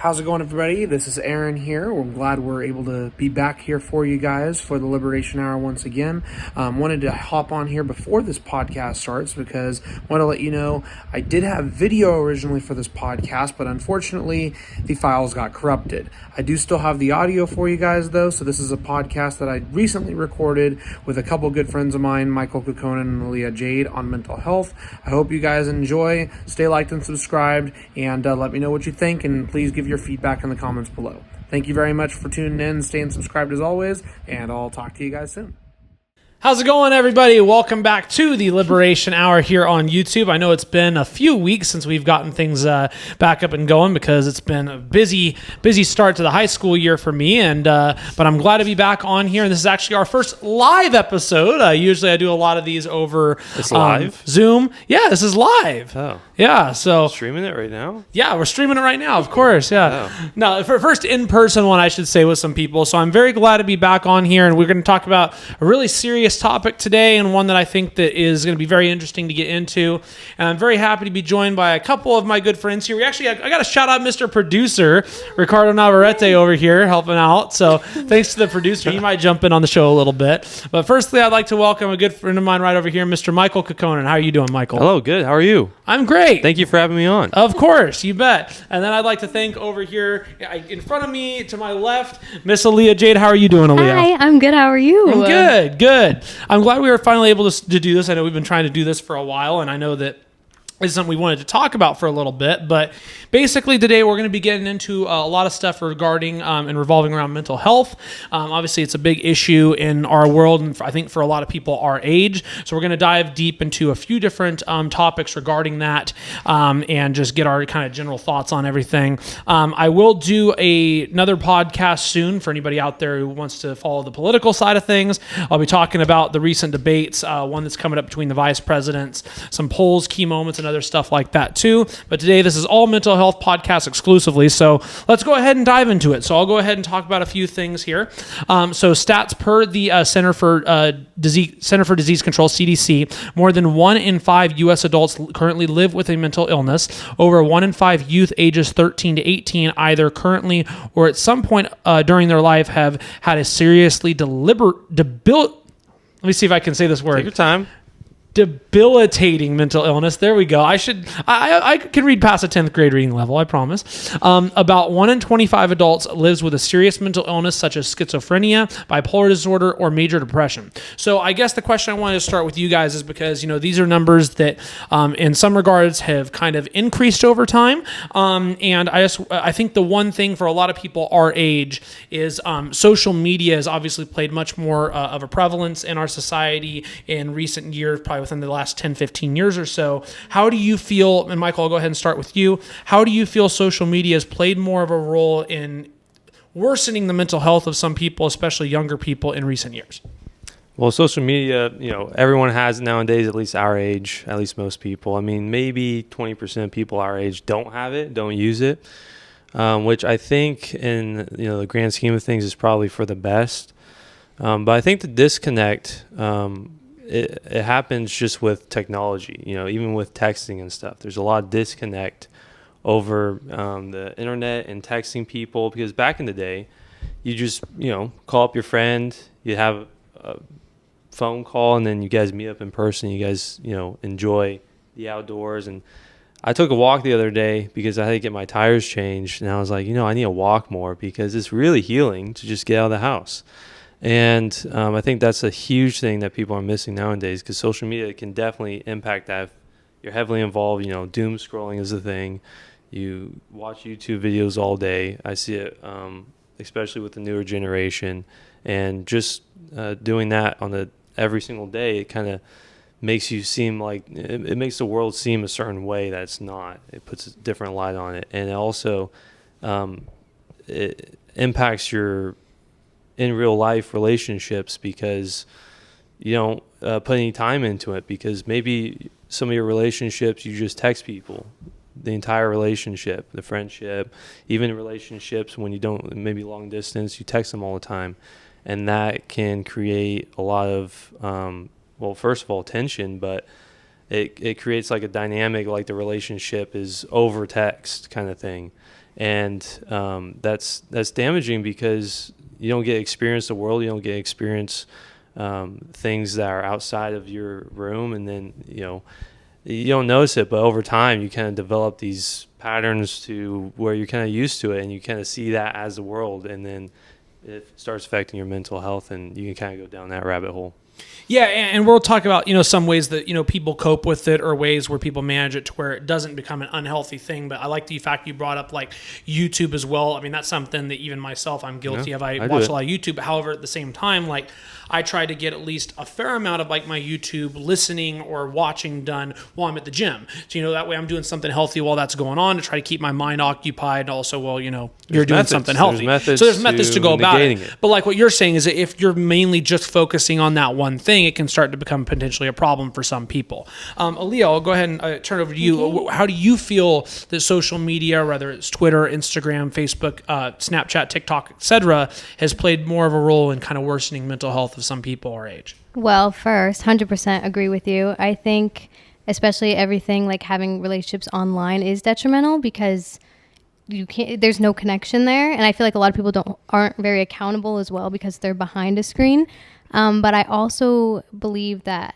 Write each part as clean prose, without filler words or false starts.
How's it going, everybody? This is Aaron here. We're glad we're able to be back here for you guys for the Liberation Hour once again. Wanted to hop on here before this podcast starts because I want to let you know I did have video originally for this podcast, but unfortunately the files got corrupted. I do still have the audio for you guys though, so this is a podcast that I recently recorded with a couple good friends of mine, Michael Kukkonen and Leah Jade, on mental health. I hope you guys enjoy. Stay liked and subscribed, and let me know what you think, and please give your feedback in the comments below. Thank you very much for tuning in, staying subscribed as always, and I'll talk to you guys soon. How's it going, everybody? Welcome back to the Liberation Hour here on YouTube. I know it's been a few weeks since we've gotten things back up and going because it's been a busy start to the high school year for me, and but I'm glad to be back on here. And this is actually our first live episode. Usually I do a lot of these over Zoom. Yeah, this is live. Oh. Yeah, so Streaming it right now? Yeah, we're streaming it right now, of course, yeah. Oh. No, for first in-person one, I should say, with some people. So I'm very glad to be back on here, and we're going to talk about a really serious topic today, and one that I think that is going to be very interesting to get into. And I'm very happy to be joined by a couple of my good friends here. I got to shout out Mr. Producer, Ricardo Navarrete over here, helping out. So thanks to the producer. He might jump in on the show a little bit. But firstly, I'd like to welcome a good friend of mine right over here, Mr. Michael Kukkonen. How are you doing, Michael? Hello, good. How are you? I'm great. Thank you for having me on. Of course, you bet. And then I'd like to thank over here in front of me to my left, Miss Aaliyah Jade. How are you doing, Aaliyah? Hi, I'm good. How are you? I'm good. I'm glad we were finally able to do this. I know we've been trying to do this for a while, and I know that is something we wanted to talk about for a little bit, but basically today we're going to be getting into a lot of stuff regarding and revolving around mental health. Obviously, it's a big issue in our world, and I think for a lot of people our age. So we're going to dive deep into a few different topics regarding that, and just get our kind of general thoughts on everything. I will do another podcast soon for anybody out there who wants to follow the political side of things. I'll be talking about the recent debates, one that's coming up between the vice presidents, some polls, key moments, and other stuff like that too. But today this is all mental health podcast exclusively, so let's go ahead and dive into it. So I'll go ahead and talk about a few things here. So stats per the Center for Disease Control, CDC, more than 1 in 5 U.S. adults currently live with a mental illness. Over 1 in 5 youth ages 13 to 18 either currently or at some point during their life have had a seriously let me see if I can say this word. Take your time. Debilitating mental illness. There we go. I can read past a 10th grade reading level, I promise. About 1 in 25 adults lives with a serious mental illness such as schizophrenia, bipolar disorder, or major depression. So I guess the question I wanted to start with you guys is because, these are numbers that in some regards have kind of increased over time. And I think the one thing for a lot of people our age is social media has obviously played much more of a prevalence in our society in recent years, probably within the last 10, 15 years or so. How do you feel, and Michael, I'll go ahead and start with you. How do you feel social media has played more of a role in worsening the mental health of some people, especially younger people, in recent years? Well, social media, everyone has it nowadays, at least our age, at least most people. I mean, maybe 20% of people our age don't have it, don't use it, which I think in the grand scheme of things is probably for the best. But I think the disconnect, it happens just with technology, even with texting and stuff. There's a lot of disconnect over the internet and texting people, because back in the day, you just, call up your friend, you have a phone call, and then you guys meet up in person. You guys, enjoy the outdoors. And I took a walk the other day because I had to get my tires changed. And I was like, I need to walk more because it's really healing to just get out of the house. And I think that's a huge thing that people are missing nowadays, because social media can definitely impact that. If you're heavily involved, doom scrolling is a thing. You watch YouTube videos all day. I see it, especially with the newer generation. And just doing that on every single day, it kind of makes you seem like, it makes the world seem a certain way that's not. It puts a different light on it. And it also it impacts your in real life relationships, because you don't put any time into it, because maybe some of your relationships you just text people the entire relationship, the friendship, even relationships when you don't, maybe long distance, you text them all the time, and that can create a lot of first of all tension, but it creates like a dynamic, like the relationship is over text kind of thing. And that's damaging because you don't get to experience the world. You don't get to experience things that are outside of your room. And then, you don't notice it, but over time you kind of develop these patterns to where you're kind of used to it, and you kind of see that as the world, and then it starts affecting your mental health, and you can kind of go down that rabbit hole. Yeah, and we'll talk about, some ways that, people cope with it, or ways where people manage it to where it doesn't become an unhealthy thing. But I like the fact you brought up like YouTube as well. I mean, that's something that even myself, I'm guilty of. I watch a lot of YouTube. However, at the same time, like I try to get at least a fair amount of like my YouTube listening or watching done while I'm at the gym. So, that way I'm doing something healthy while that's going on to try to keep my mind occupied. And also, well, you're doing something healthy. So there's methods to go about it. But like what you're saying is that if you're mainly just focusing on that one thing, it can start to become potentially a problem for some people. Aaliyah, I'll go ahead and turn it over to you. Okay. How do you feel that social media, whether it's Twitter, Instagram, Facebook, Snapchat, TikTok, etc., has played more of a role in kind of worsening mental health of some people our age? Well, first, 100% agree with you. I think especially everything like having relationships online is detrimental because there's no connection there. And I feel like a lot of people aren't very accountable as well because they're behind a screen. But I also believe that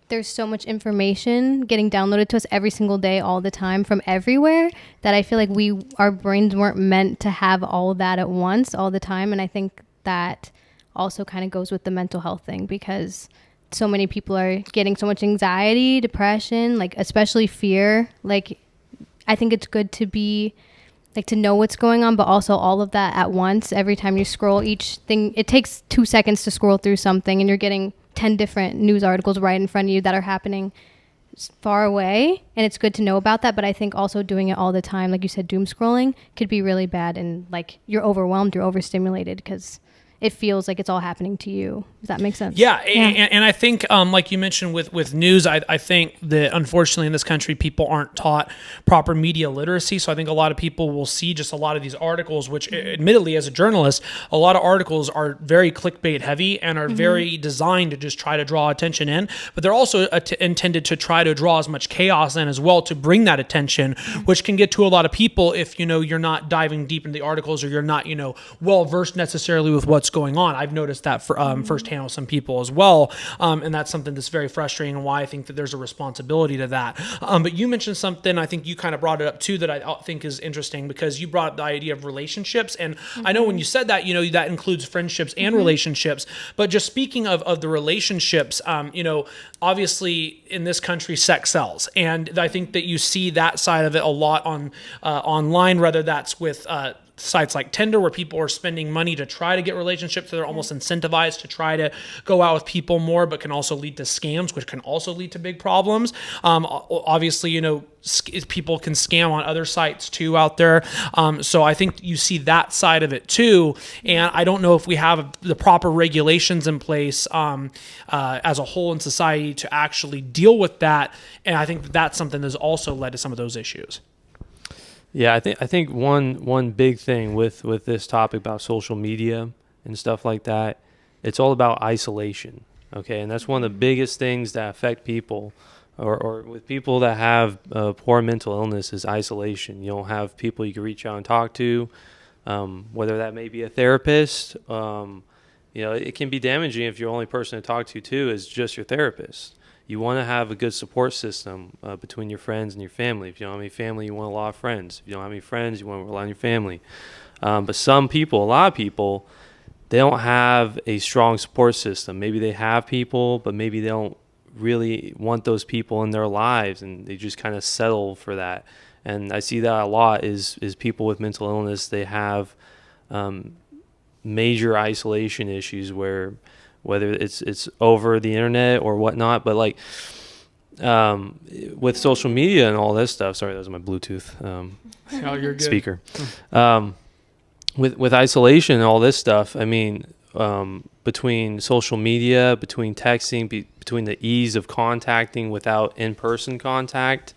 there's so much information getting downloaded to us every single day, all the time, from everywhere, that I feel like our brains weren't meant to have all of that at once, all the time. And I think that also kind of goes with the mental health thing because so many people are getting so much anxiety, depression, like especially fear. Like I think it's good to be like to know what's going on, but also all of that at once. Every time you scroll each thing, it takes 2 seconds to scroll through something and you're getting 10 different news articles right in front of you that are happening far away. And it's good to know about that. But I think also doing it all the time, like you said, doom scrolling could be really bad. And like you're overwhelmed, you're overstimulated because it feels like it's all happening to you. Does that make sense? Yeah. And I think, like you mentioned with news, I think that unfortunately in this country, people aren't taught proper media literacy. So I think a lot of people will see just a lot of these articles, which admittedly as a journalist, a lot of articles are very clickbait heavy and are very designed to just try to draw attention in. But they're also intended to try to draw as much chaos in as well to bring that attention, which can get to a lot of people if, you're not diving deep into the articles or you're not, well versed necessarily with what's going on. I've noticed that firsthand with some people as well, and that's something that's very frustrating and why I think that there's a responsibility to that. But you mentioned something, I think you kind of brought it up too, that I think is interesting because you brought up the idea of relationships, and I know when you said that, that includes friendships and relationships, but just speaking of the relationships, obviously in this country sex sells, and I think that you see that side of it a lot on online, whether that's with sites like Tinder where people are spending money to try to get relationships, so they're almost incentivized to try to go out with people more, but can also lead to scams, which can also lead to big problems. Obviously, people can scam on other sites too out there. So I think you see that side of it too. And I don't know if we have the proper regulations in place as a whole in society to actually deal with that. And I think that's something that's also led to some of those issues. Yeah, I think one big thing with this topic about social media and stuff like that, it's all about isolation. Okay, and that's one of the biggest things that affect people, or with people that have poor mental illness, is isolation. You don't have people you can reach out and talk to, whether that may be a therapist. It can be damaging if your only person to talk to too is just your therapist. You want to have a good support system between your friends and your family. If you don't have any family, you want a lot of friends. If you don't have any friends, you want to rely on your family. But a lot of people, they don't have a strong support system. Maybe they have people, but maybe they don't really want those people in their lives, and they just kind of settle for that. And I see that a lot is people with mental illness, they have major isolation issues whether it's over the internet or whatnot, but like with social media and all this stuff. Sorry, that was my Bluetooth You're good. speaker. With isolation and all this stuff, I mean, between social media, between texting, between the ease of contacting without in-person contact,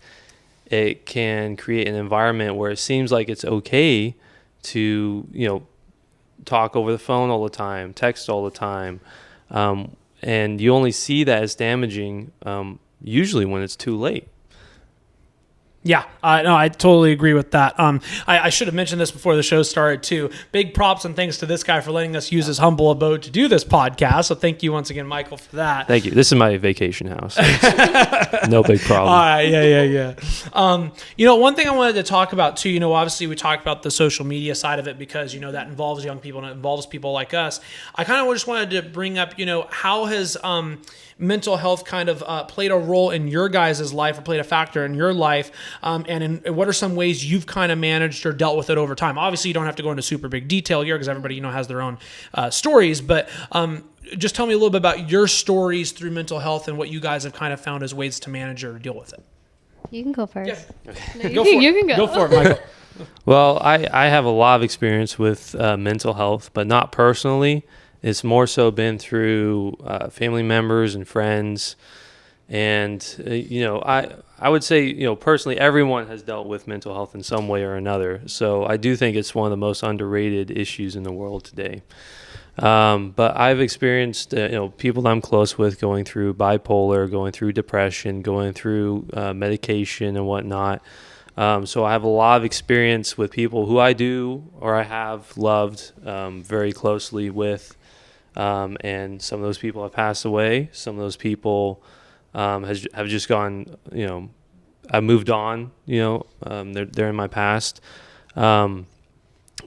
it can create an environment where it seems like it's okay to talk over the phone all the time, text all the time. And you only see that as damaging usually when it's too late. Yeah, no, I totally agree with that. I should have mentioned this before the show started too. Big props and thanks to this guy for letting us use his humble abode to do this podcast. So thank you once again, Michael, for that. Thank you. This is my vacation house. No big problem. All right, yeah. One thing I wanted to talk about too, obviously we talked about the social media side of it because, that involves young people and it involves people like us. I kind of just wanted to bring up, how has mental health kind of played a role in your guys' life or played a factor in your life? And what are some ways you've kind of managed or dealt with it over time? Obviously, you don't have to go into super big detail here because everybody, has their own stories, but just tell me a little bit about your stories through mental health and what you guys have kind of found as ways to manage or deal with it. You can go first. Yeah. No, you can go. Go for it, Michael. Well, I have a lot of experience with mental health, but not personally. It's more so been through family members and friends. And, I would say, personally, everyone has dealt with mental health in some way or another. So I do think it's one of the most underrated issues in the world today. But I've experienced, people that I'm close with going through bipolar, going through depression, going through medication and whatnot. So I have a lot of experience with people who I have loved very closely with. And some of those people have passed away. Some of those people have just gone, I moved on, they're in my past.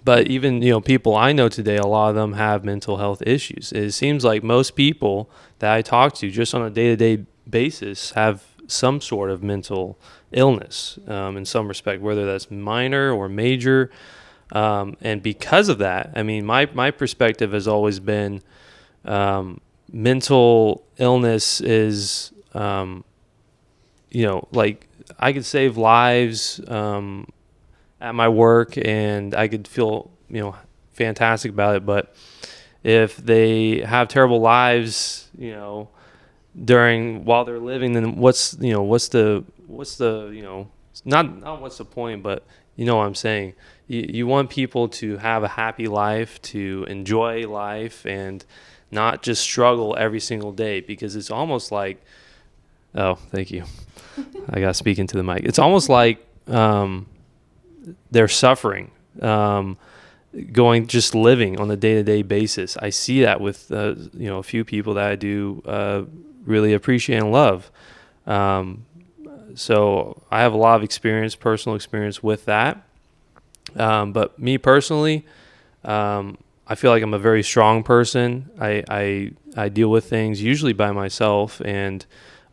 But even, people I know today, a lot of them have mental health issues. It seems like most people that I talk to just on a day-to-day basis have some sort of mental illness in some respect, whether that's minor or major. And because of that, my perspective has always been mental illness is, like I could save lives at my work and I could feel, fantastic about it. But if they have terrible lives, while they're living, then what's the not what's the point, but you know what I'm saying? You want people to have a happy life, to enjoy life, and not just struggle every single day, because it's almost like, oh, thank you. I got to speak into the mic. It's almost like they're suffering, just living on a day-to-day basis. I see that with, a few people that I do really appreciate and love. So I have a lot of personal experience with that. But me personally, I feel like I'm a very strong person. I deal with things usually by myself, and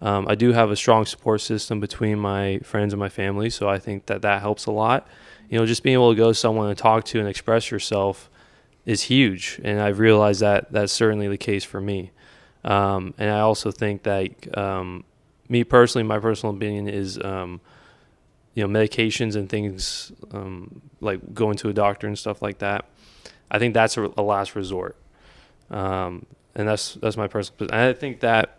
I do have a strong support system between my friends and my family, so I think that helps a lot. Just being able to go to someone and talk to and express yourself is huge, and I've realized that that's certainly the case for me. And I also think that me personally, my personal opinion is, medications and things like going to a doctor and stuff like that, I think that's a last resort. And that's my personal. And I think that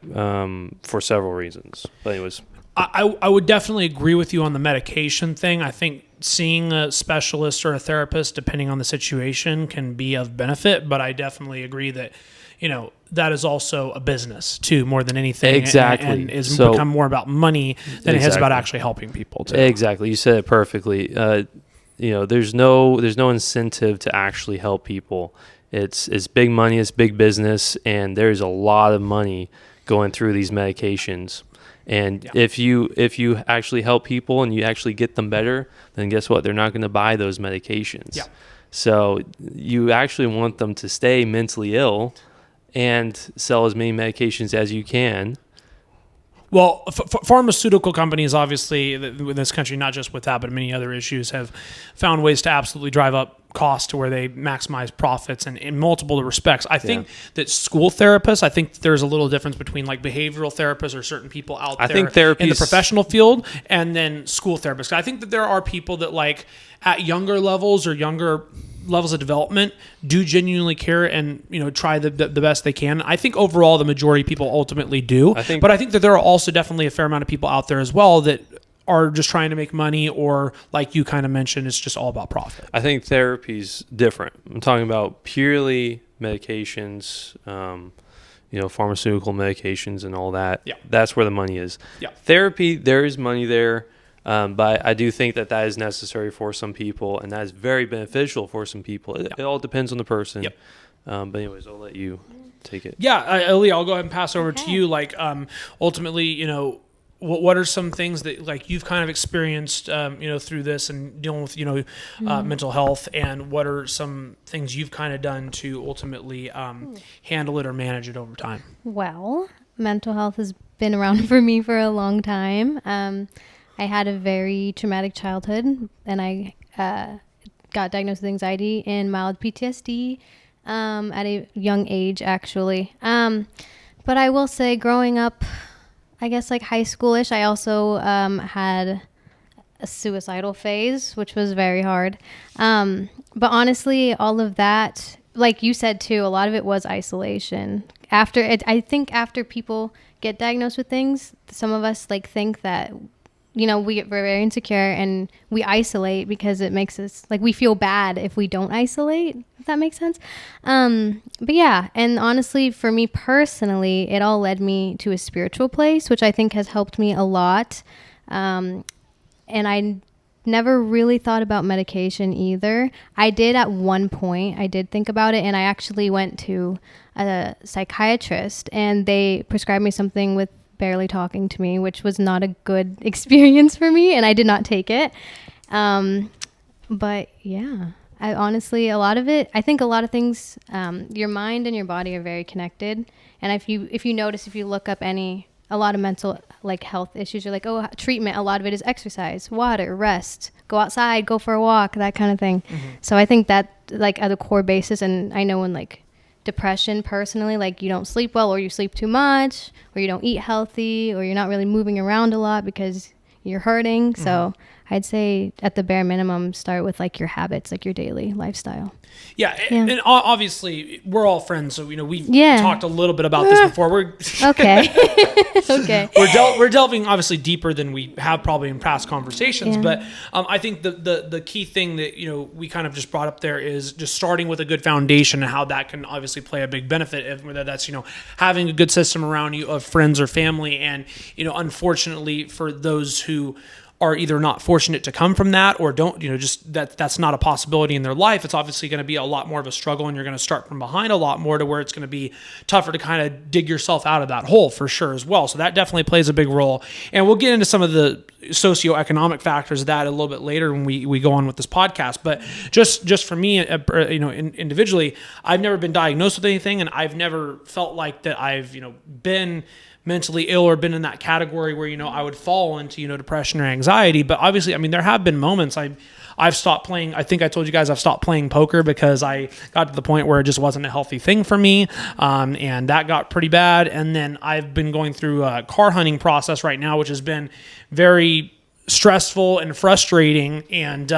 for several reasons. But anyways, I would definitely agree with you on the medication thing. I think seeing a specialist or a therapist, depending on the situation, can be of benefit. But I definitely agree that, that is also a business too, more than anything. Exactly. And is become more about money than it has about actually helping people too. Exactly. You said it perfectly. There's no incentive to actually help people. It's big money, it's big business, and there's a lot of money going through these medications. And if you actually help people and you actually get them better, then guess what? They're not going to buy those medications. Yeah. So you actually want them to stay mentally ill and sell as many medications as you can. Well, pharmaceutical companies, obviously, in this country, not just with that, but many other issues, have found ways to absolutely drive up costs to where they maximize profits in multiple respects. I think that school therapists, I think there's a little difference between like behavioral therapists or certain people out there in the professional field and then school therapists. I think that there are people that like at younger levels or younger levels of development do genuinely care and try the best they can. I think overall the majority of people ultimately do, but I think that there are also definitely a fair amount of people out there as well that are just trying to make money, or like you kind of mentioned, it's just all about profit. I think therapy's different. I'm talking about purely medications, pharmaceutical medications and all that. Yeah. That's where the money is. Yeah. Therapy, there is money there. But I do think that is necessary for some people, and that is very beneficial for some people. It all depends on the person. Yep. But anyways, I'll let you take it. Yeah, Aaliyah, I'll go ahead and pass over to Okay. you. Like, ultimately, what are some things that like you've kind of experienced, through this and dealing with, mental health, and what are some things you've kind of done to ultimately handle it or manage it over time? Well, mental health has been around for me for a long time. I had a very traumatic childhood, and I got diagnosed with anxiety and mild PTSD at a young age, actually. But I will say, growing up, I guess like high schoolish, I also had a suicidal phase, which was very hard. But honestly, all of that, like you said too, a lot of it was isolation. I think after people get diagnosed with things, some of us like think that, we're very insecure and we isolate because it makes us like, we feel bad if we don't isolate, if that makes sense. But yeah, and honestly, for me personally, it all led me to a spiritual place, which I think has helped me a lot. And I never really thought about medication either. I did at one point. I did think about it, and I actually went to a psychiatrist, and they prescribed me something with barely talking to me, which was not a good experience for me, and I did not take it. But yeah, I honestly, I think a lot of things, your mind and your body are very connected. And if you notice, if you look up a lot of mental like health issues, you're like, oh, treatment, a lot of it is exercise, water, rest, go outside, go for a walk, that kind of thing. Mm-hmm. So I think that like at the core basis, and I know when like depression personally, like you don't sleep well, or you sleep too much, or you don't eat healthy, or you're not really moving around a lot because you're hurting. Mm-hmm. So I'd say at the bare minimum, start with like your habits, like your daily lifestyle. Yeah. And obviously we're all friends, so we talked a little bit about this before. We're okay. Okay. We're delving obviously deeper than we have probably in past conversations, but I think the key thing that we kind of just brought up there is just starting with a good foundation and how that can obviously play a big benefit, whether that's having a good system around you of friends or family, and unfortunately for those who are either not fortunate to come from that or don't, just that's not a possibility in their life. It's obviously going to be a lot more of a struggle, and you're going to start from behind a lot more, to where it's going to be tougher to kind of dig yourself out of that hole for sure as well. So that definitely plays a big role. And we'll get into some of the socioeconomic factors of that a little bit later when we go on with this podcast. But just for me, individually, I've never been diagnosed with anything, and I've never felt like that I've, been mentally ill or been in that category where, I would fall into, depression or anxiety. But obviously, there have been moments I've stopped playing. I think I told you guys I've stopped playing poker because I got to the point where it just wasn't a healthy thing for me. And that got pretty bad. And then I've been going through a car hunting process right now, which has been very stressful and frustrating. And,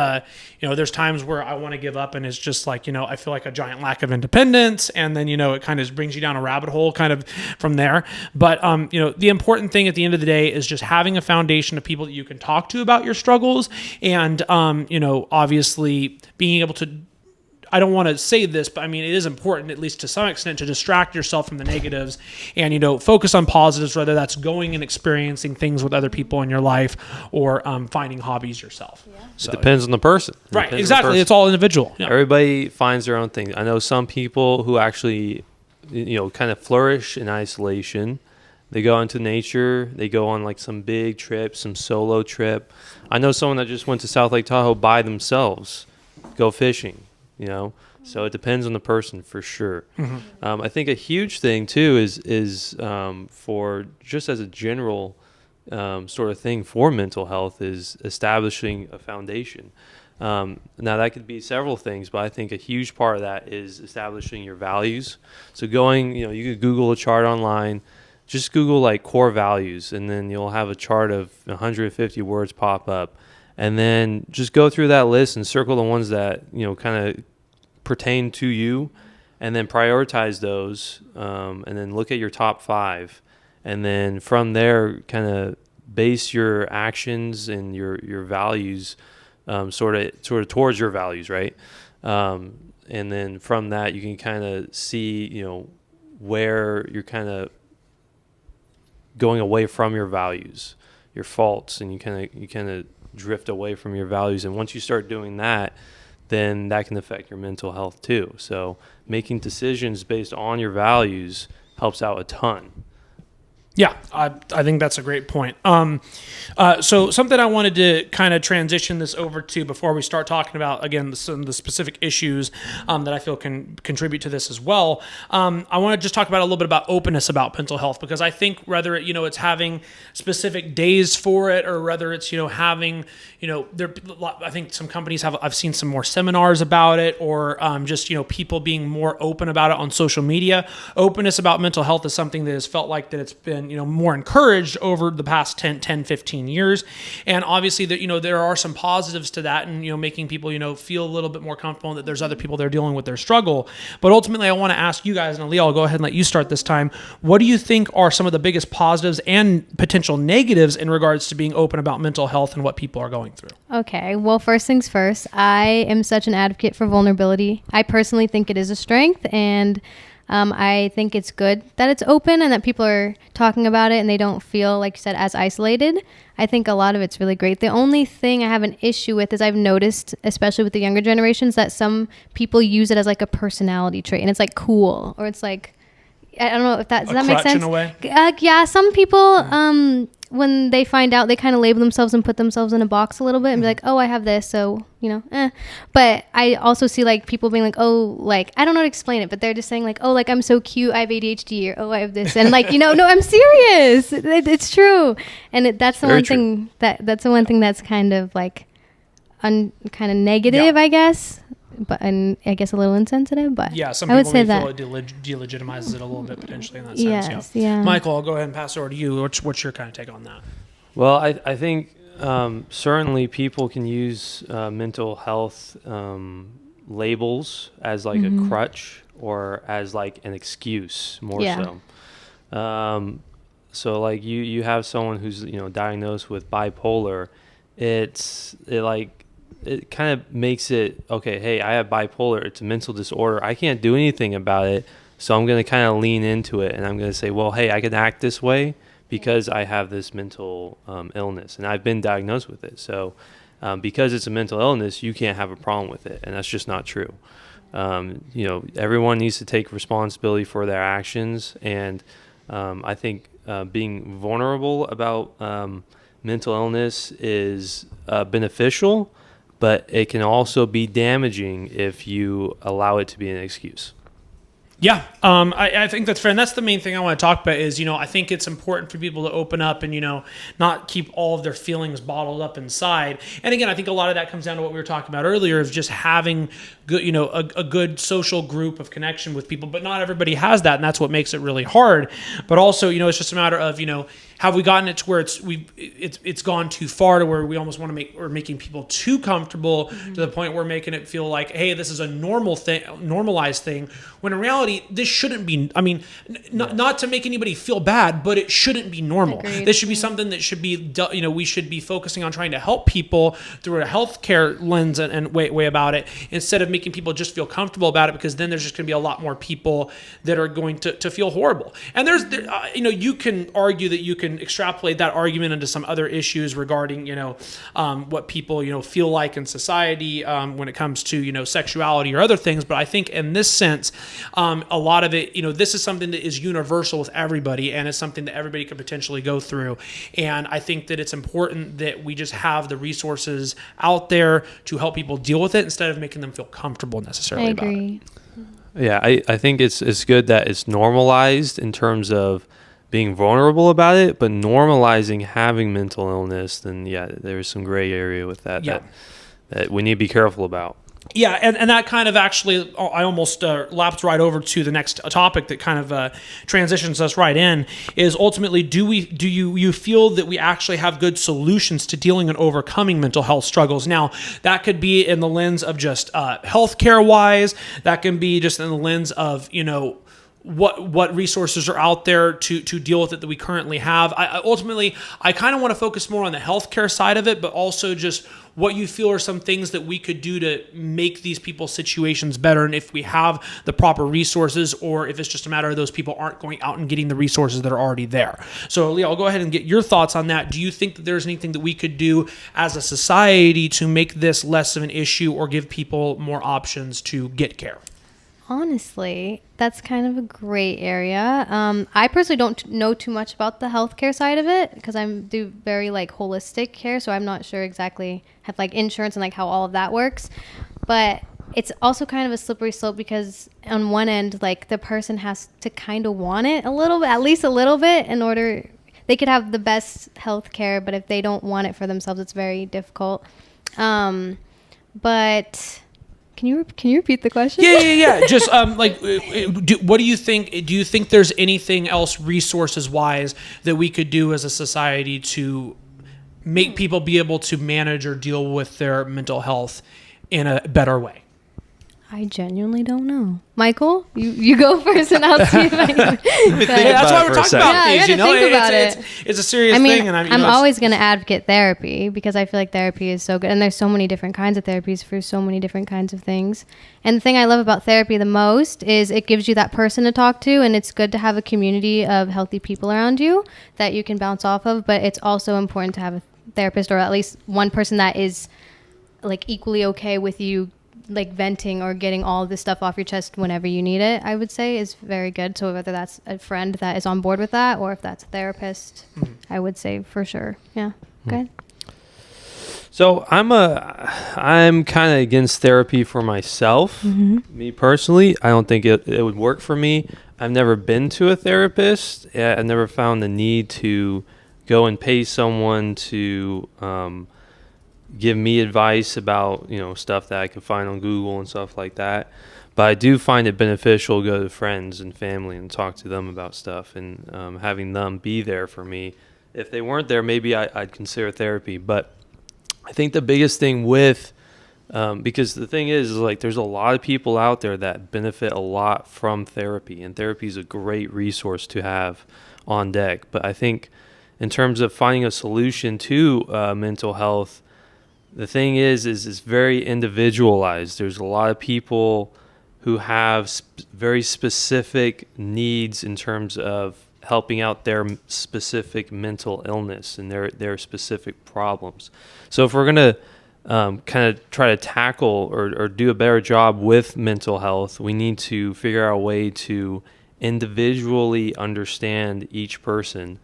there's times where I want to give up, and it's just like, I feel like a giant lack of independence. And then, it kind of brings you down a rabbit hole kind of from there. But, the important thing at the end of the day is just having a foundation of people that you can talk to about your struggles. And, obviously being able to, I don't want to say this, but it is important, at least to some extent, to distract yourself from the negatives and, focus on positives, whether that's going and experiencing things with other people in your life or finding hobbies yourself. Yeah. So, it depends on the person. Right, exactly. It's all individual. Yeah. Everybody finds their own thing. I know some people who actually, kind of flourish in isolation. They go into nature. They go on like some big trip, some solo trip. I know someone that just went to South Lake Tahoe by themselves, go fishing. So it depends on the person for sure. Mm-hmm. I think a huge thing too is for just as a general sort of thing for mental health is establishing a foundation. Now that could be several things, but I think a huge part of that is establishing your values. So going, you could Google a chart online, just Google like core values, and then you'll have a chart of 150 words pop up. And then just go through that list and circle the ones that, kind of pertain to you, and then prioritize those, and then look at your top 5. And then from there, kind of base your actions and your values sort of towards your values, right? And then from that, you can kind of see, where you're kind of going away from your values, your faults, and you kind of drift away from your values. And once you start doing that, then that can affect your mental health too. So making decisions based on your values helps out a ton. Yeah, I think that's a great point. So something I wanted to kind of transition this over to before we start talking about, again, some of the specific issues that I feel can contribute to this as well. I want to just talk about a little bit about openness about mental health, because I think whether it's having specific days for it, or whether it's having I think some companies I've seen some more seminars about it, or just people being more open about it on social media. Openness about mental health is something that has felt like that it's been more encouraged over the past 10, 15 years. And obviously that, there are some positives to that, and, making people, feel a little bit more comfortable that there's other people that are dealing with their struggle. But ultimately, I want to ask you guys, and Aaliyah, I'll go ahead and let you start this time. What do you think are some of the biggest positives and potential negatives in regards to being open about mental health and what people are going through? Okay, well, first things first, I am such an advocate for vulnerability. I personally think it is a strength, and I think it's good that it's open and that people are talking about it and they don't feel, like you said, as isolated. I think a lot of it's really great. The only thing I have an issue with is I've noticed, especially with the younger generations, that some people use it as like a personality trait, and it's like cool, or it's like, I don't know if that, does that make sense? In a way? Yeah, some people, when they find out, they kind of label themselves and put themselves in a box a little bit and be like, oh, I have this, so, But I also see like people being like, oh, like, I don't know how to explain it, but they're just saying like, oh, like, I'm so cute, I have ADHD, or oh, I have this. And like, no, I'm serious. It's true. And that's the one thing that's the one thing that's kind of like kind of negative, I guess. But and I guess a little insensitive, but yeah, some I would people say may that feel it delegitimizes it a little bit potentially in that sense. Yes, yeah. Michael, I'll go ahead and pass it over to you. What's your kind of take on that? Well, I think certainly people can use mental health labels as like a crutch or as like an excuse more so. So like you have someone who's diagnosed with bipolar, it kind of makes it, okay, hey, I have bipolar. It's a mental disorder. I can't do anything about it. So I'm going to kind of lean into it, and I'm going to say, well, hey, I can act this way because I have this mental illness, and I've been diagnosed with it. So because it's a mental illness, you can't have a problem with it, and that's just not true. Everyone needs to take responsibility for their actions, and I think being vulnerable about mental illness is beneficial, but it can also be damaging if you allow it to be an excuse. Yeah, I think that's fair, and that's the main thing I want to talk about is, I think it's important for people to open up and, not keep all of their feelings bottled up inside. And again, I think a lot of that comes down to what we were talking about earlier of just having good, a good social group of connection with people, but not everybody has that, and that's what makes it really hard. But also, it's just a matter of, have we gotten it to where it's gone too far to where we almost want to we're making people too comfortable to the point where we're making it feel like, hey, this is a normalized thing, when in reality, this shouldn't be, not to make anybody feel bad, but it shouldn't be normal. Agreed. This should be something that should be, we should be focusing on trying to help people through a healthcare lens and way about it, instead of making people just feel comfortable about it, because then there's just going to be a lot more people that are going to feel horrible. And you can argue that you can extrapolate that argument into some other issues regarding, what people, feel like in society when it comes to, sexuality or other things. But I think in this sense, a lot of it, this is something that is universal with everybody, and it's something that everybody could potentially go through. And I think that it's important that we just have the resources out there to help people deal with it instead of making them feel comfortable necessarily about it. Yeah, I think it's good that it's normalized in terms of being vulnerable about it, but normalizing having mental illness, then there's some gray area with that that we need to be careful about. Yeah, and that kind of actually, I almost lapped right over to the next topic that kind of transitions us right in, is ultimately, do you feel that we actually have good solutions to dealing and overcoming mental health struggles? Now, that could be in the lens of just healthcare wise, that can be just in the lens of, what resources are out there to deal with it that we currently have. Ultimately, I kind of want to focus more on the healthcare side of it, but also just what you feel are some things that we could do to make these people's situations better, and if we have the proper resources, or if it's just a matter of those people aren't going out and getting the resources that are already there. So, Leah, I'll go ahead and get your thoughts on that. Do you think that there's anything that we could do as a society to make this less of an issue or give people more options to get care? Honestly, that's kind of a gray area. I personally don't know too much about the healthcare side of it because I do very like holistic care, so I'm not sure exactly have like insurance and like how all of that works. But it's also kind of a slippery slope because on one end, like the person has to kind of want it a little bit, at least a little bit, in order they could have the best healthcare, but if they don't want it for themselves, it's very difficult. But Can you repeat the question? Yeah. Just what do you think? Do you think there's anything else resources wise that we could do as a society to make people be able to manage or deal with their mental health in a better way? I genuinely don't know. Michael, you go first, and I'll see if I can. That's why we're talking about these. It's a serious thing, and I'm always going to advocate therapy because I feel like therapy is so good, and there's so many different kinds of therapies for so many different kinds of things. And the thing I love about therapy the most is it gives you that person to talk to, and it's good to have a community of healthy people around you that you can bounce off of. But it's also important to have a therapist, or at least one person that is like equally okay with you, like venting or getting all this stuff off your chest whenever you need it, I would say is very good. So whether that's a friend that is on board with that or if that's a therapist, I would say for sure. Yeah. Go ahead. So I'm kind of against therapy for myself. Me personally, I don't think it would work for me. I've never been to a therapist. I've never found the need to go and pay someone to give me advice about, stuff that I can find on Google and stuff like that. But I do find it beneficial to go to friends and family and talk to them about stuff, and having them be there for me. If they weren't there, maybe I'd consider therapy. But I think the biggest thing with, because the thing is like there's a lot of people out there that benefit a lot from therapy, and therapy is a great resource to have on deck. But I think in terms of finding a solution to mental health, the thing is it's very individualized. There's a lot of people who have very specific needs in terms of helping out their specific mental illness and their specific problems. So if we're going to kind of try to tackle or do a better job with mental health, we need to figure out a way to individually understand each person,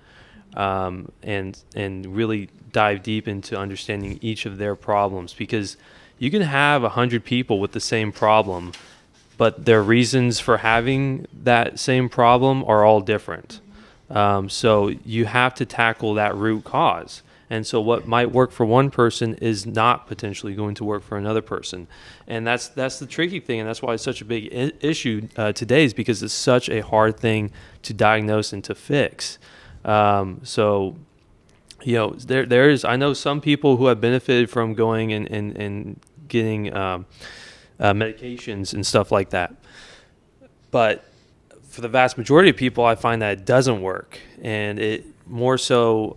and really dive deep into understanding each of their problems, because you can have 100 people with the same problem, but their reasons for having that same problem are all different. So you have to tackle that root cause. And so what might work for one person is not potentially going to work for another person. And that's the tricky thing, and that's why it's such a big issue today, is because it's such a hard thing to diagnose and to fix. There is, I know some people who have benefited from going and getting medications and stuff like that. But for the vast majority of people, I find that it doesn't work. And it more so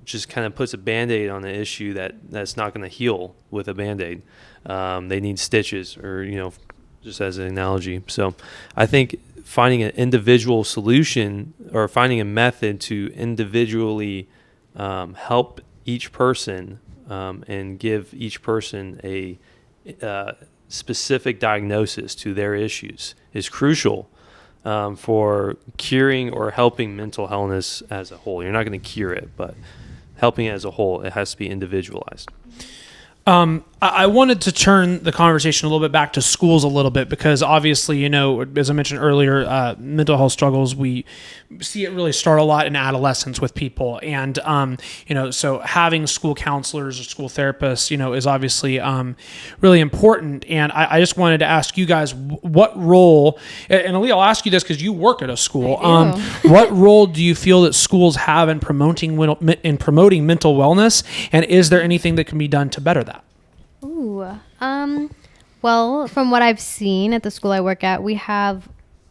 just kind of puts a Band-Aid on the issue that's not going to heal with a Band-Aid. They need stitches, or, just as an analogy. So I think finding an individual solution, or finding a method to individually help each person and give each person a specific diagnosis to their issues is crucial for curing or helping mental illness as a whole. You're not going to cure it, but helping it as a whole, it has to be individualized. I wanted to turn the conversation a little bit back to schools a little bit, because obviously, as I mentioned earlier, mental health struggles, we see it really start a lot in adolescence with people. And, so having school counselors or school therapists, is obviously really important. And I just wanted to ask you guys what role, and Ali, I'll ask you this because you work at a school. What role do you feel that schools have in promoting mental wellness? And is there anything that can be done to better that? Well, from what I've seen at the school I work at, we have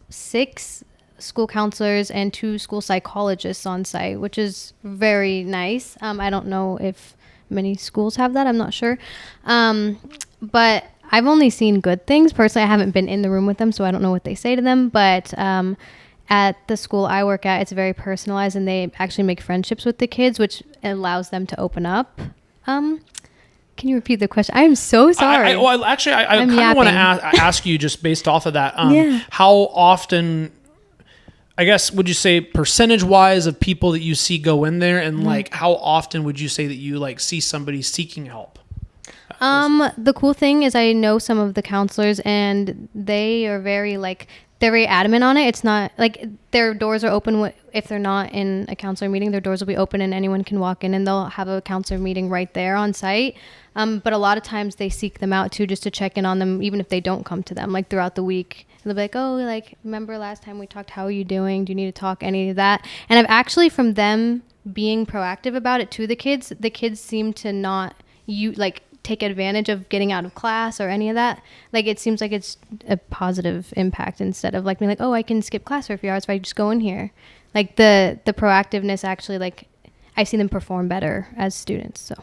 6 school counselors and 2 school psychologists on site, which is very nice. I don't know if many schools have that. I'm not sure. But I've only seen good things. Personally, I haven't been in the room with them, so I don't know what they say to them. But at the school I work at, it's very personalized, and they actually make friendships with the kids, which allows them to open up. Can you repeat the question? I am so sorry. I kind of want to ask you, just based off of that, how often, I guess, would you say percentage-wise of people that you see go in there, and like how often would you say that you like see somebody seeking help? The cool thing is I know some of the counselors, and they are very they're very adamant on it. It's not like their doors are open. If they're not in a counselor meeting, their doors will be open and anyone can walk in, and they'll have a counselor meeting right there on site. But a lot of times they seek them out too, just to check in on them, even if they don't come to them, like throughout the week. They'll be like, oh, like, remember last time we talked, how are you doing? Do you need to talk? Any of that? And I've actually, from them being proactive about it to the kids seem to not take advantage of getting out of class or any of that. Like, it seems like it's a positive impact instead of like being like, oh, I can skip class for a few hours if I just go in here. Like the proactiveness actually, like, I see them perform better as students. So,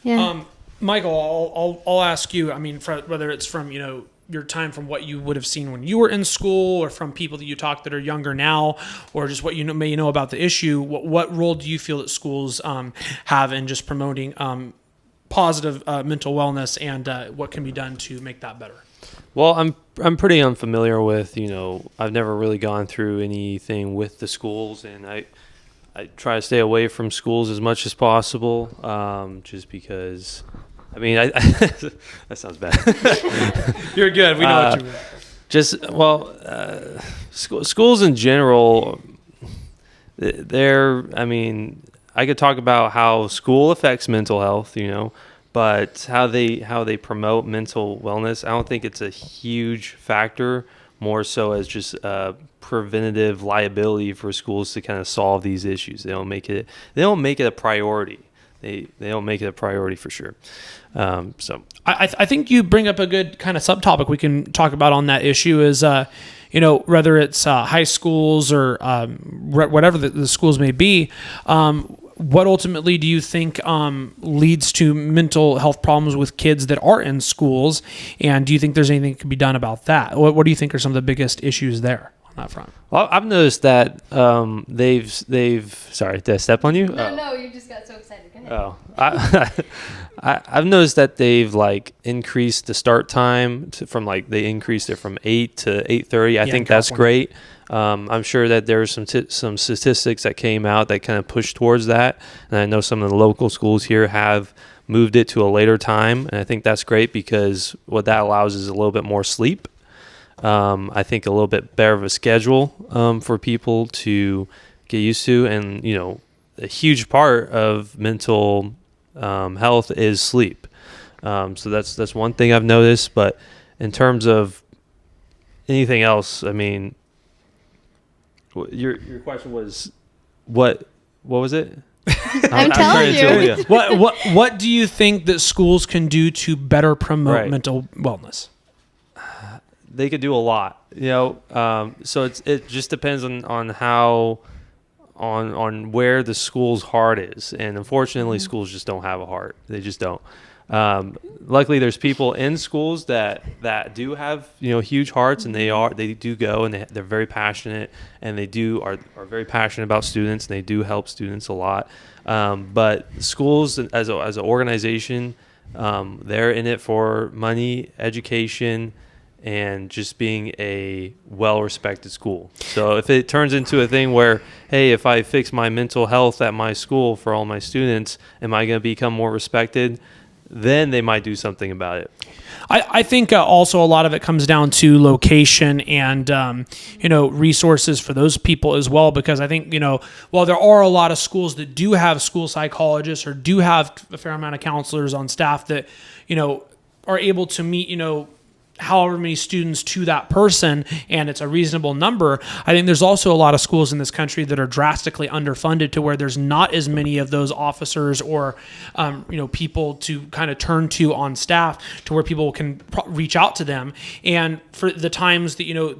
yeah. Michael, I'll ask you, I mean, whether it's from, your time from what you would have seen when you were in school, or from people that you talk that are younger now, or just what you may know about the issue, what role do you feel that schools have in just promoting positive mental wellness, and what can be done to make that better? Well, I'm pretty unfamiliar with, I've never really gone through anything with the schools, and I try to stay away from schools as much as possible, just because, I mean, that sounds bad. You're good. We know what you mean. Schools in general, I could talk about how school affects mental health, but how they promote mental wellness, I don't think it's a huge factor, more so as just preventative liability for schools to kind of solve these issues. They don't make it a priority. They don't make it a priority for sure. So I think you bring up a good kind of subtopic we can talk about on that issue is, whether it's high schools or whatever the schools may be, what ultimately do you think leads to mental health problems with kids that are in schools? And do you think there's anything that can be done about that? What do you think are some of the biggest issues there on that front? Well, I've noticed that they've sorry, did I step on you? No, you just got so excited. Go Oh, ahead. I've noticed that they've increased the start time they increased it from 8 to 8:30. I think that's great. I'm sure that there's some statistics that came out that kind of push towards that, and I know some of the local schools here have moved it to a later time, and I think that's great because what that allows is a little bit more sleep. I think a little bit better of a schedule for people to get used to, and a huge part of mental health is sleep. So that's one thing I've noticed. But in terms of anything else, I mean, your question was what was it? I'm telling you. What do you think that schools can do to better promote mental wellness? They could do a lot, so it just depends on how on where the school's heart is, and unfortunately schools just don't have a heart. They just don't. Luckily there's people in schools that do have huge hearts, and they do go, and they're very passionate, and they are very passionate about students, and they do help students a lot. But schools as an organization, they're in it for money, education, and just being a well-respected school. So if it turns into a thing where, hey, if I fix my mental health at my school for all my students, am I going to become more respected? Then they might do something about it. I think also a lot of it comes down to location and, resources for those people as well, because I think, while there are a lot of schools that do have school psychologists or do have a fair amount of counselors on staff that, are able to meet, however many students to that person, and it's a reasonable number. I think there's also a lot of schools in this country that are drastically underfunded to where there's not as many of those officers or, people to kind of turn to on staff to where people can reach out to them. And for the times that,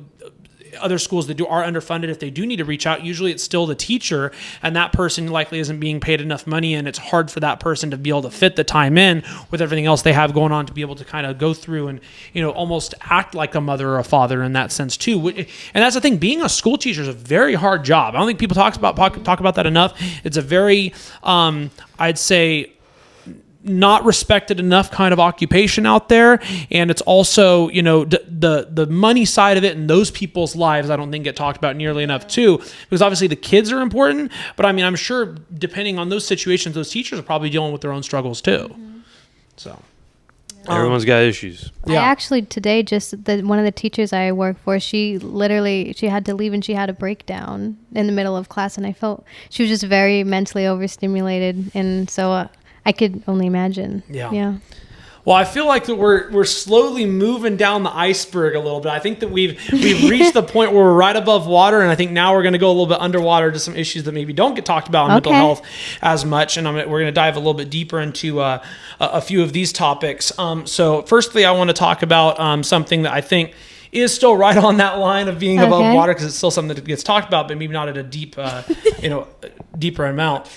other schools that are underfunded, if they do need to reach out, usually it's still the teacher, and that person likely isn't being paid enough money, and it's hard for that person to be able to fit the time in with everything else they have going on to be able to kind of go through and, almost act like a mother or a father in that sense too. And that's the thing, being a school teacher is a very hard job. I don't think people talk about that enough. It's a very, I'd say, not respected enough kind of occupation out there, and it's also the money side of it and those people's lives I don't think get talked about nearly enough too, because obviously the kids are important, but I mean I'm sure depending on those situations those teachers are probably dealing with their own struggles too. So Everyone's got issues. I actually today one of the teachers I work for, she had to leave and she had a breakdown in the middle of class, and I felt she was just very mentally overstimulated, and so I could only imagine. Yeah. Well, I feel like that we're slowly moving down the iceberg a little bit. I think that we've reached the point where we're right above water, and I think now we're going to go a little bit underwater to some issues that maybe don't get talked about in mental health as much. And we're going to dive a little bit deeper into a few of these topics. So, firstly, I want to talk about something that I think is still right on that line of being above water, because it's still something that gets talked about, but maybe not at a deeper amount.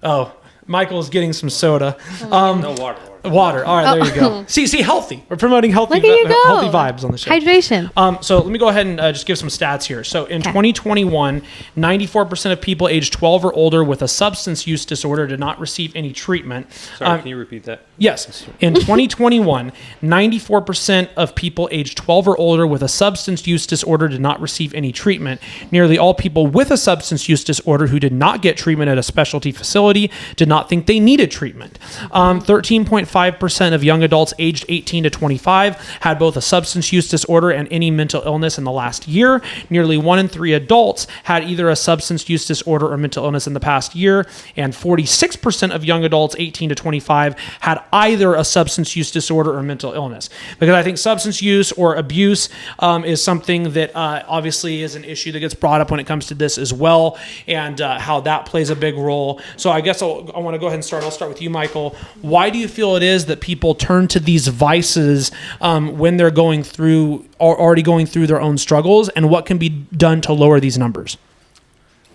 Oh. Michael is getting some soda. No water. Water. All right, there you go. See, healthy. We're promoting healthy vibes on the show. Hydration. So let me go ahead and just give some stats here. So in 2021, 94% of people aged 12 or older with a substance use disorder did not receive any treatment. Sorry, can you repeat that? Yes. In 2021, 94% of people aged 12 or older with a substance use disorder did not receive any treatment. Nearly all people with a substance use disorder who did not get treatment at a specialty facility did not think they needed treatment. 13.5% of young adults aged 18 to 25 had both a substance use disorder and any mental illness in the last year. Nearly 1 in 3 adults had either a substance use disorder or mental illness in the past year, and 46% of young adults 18 to 25 had either a substance use disorder or mental illness. Because I think substance use or abuse is something that obviously is an issue that gets brought up when it comes to this as well, and how that plays a big role. So I guess I want to go ahead and start. I'll start with you, Michael. Why do you feel it is that people turn to these vices when they're already going through their own struggles, and what can be done to lower these numbers?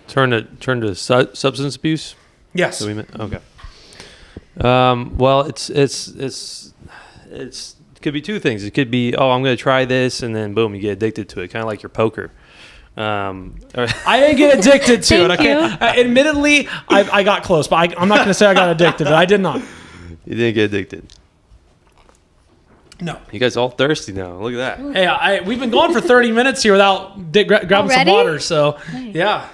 Turn to substance abuse? Yes. So okay. Well, it's could be two things. It could be, I'm going to try this, and then boom, you get addicted to it, kind of like your poker. I didn't get addicted to it. Okay. Admittedly, I got close, but I'm not going to say I got addicted, but I did not. You didn't get addicted. No. You guys all thirsty now. Look at that. Hey, we've been going for 30 minutes here without grabbing some water. So, yeah.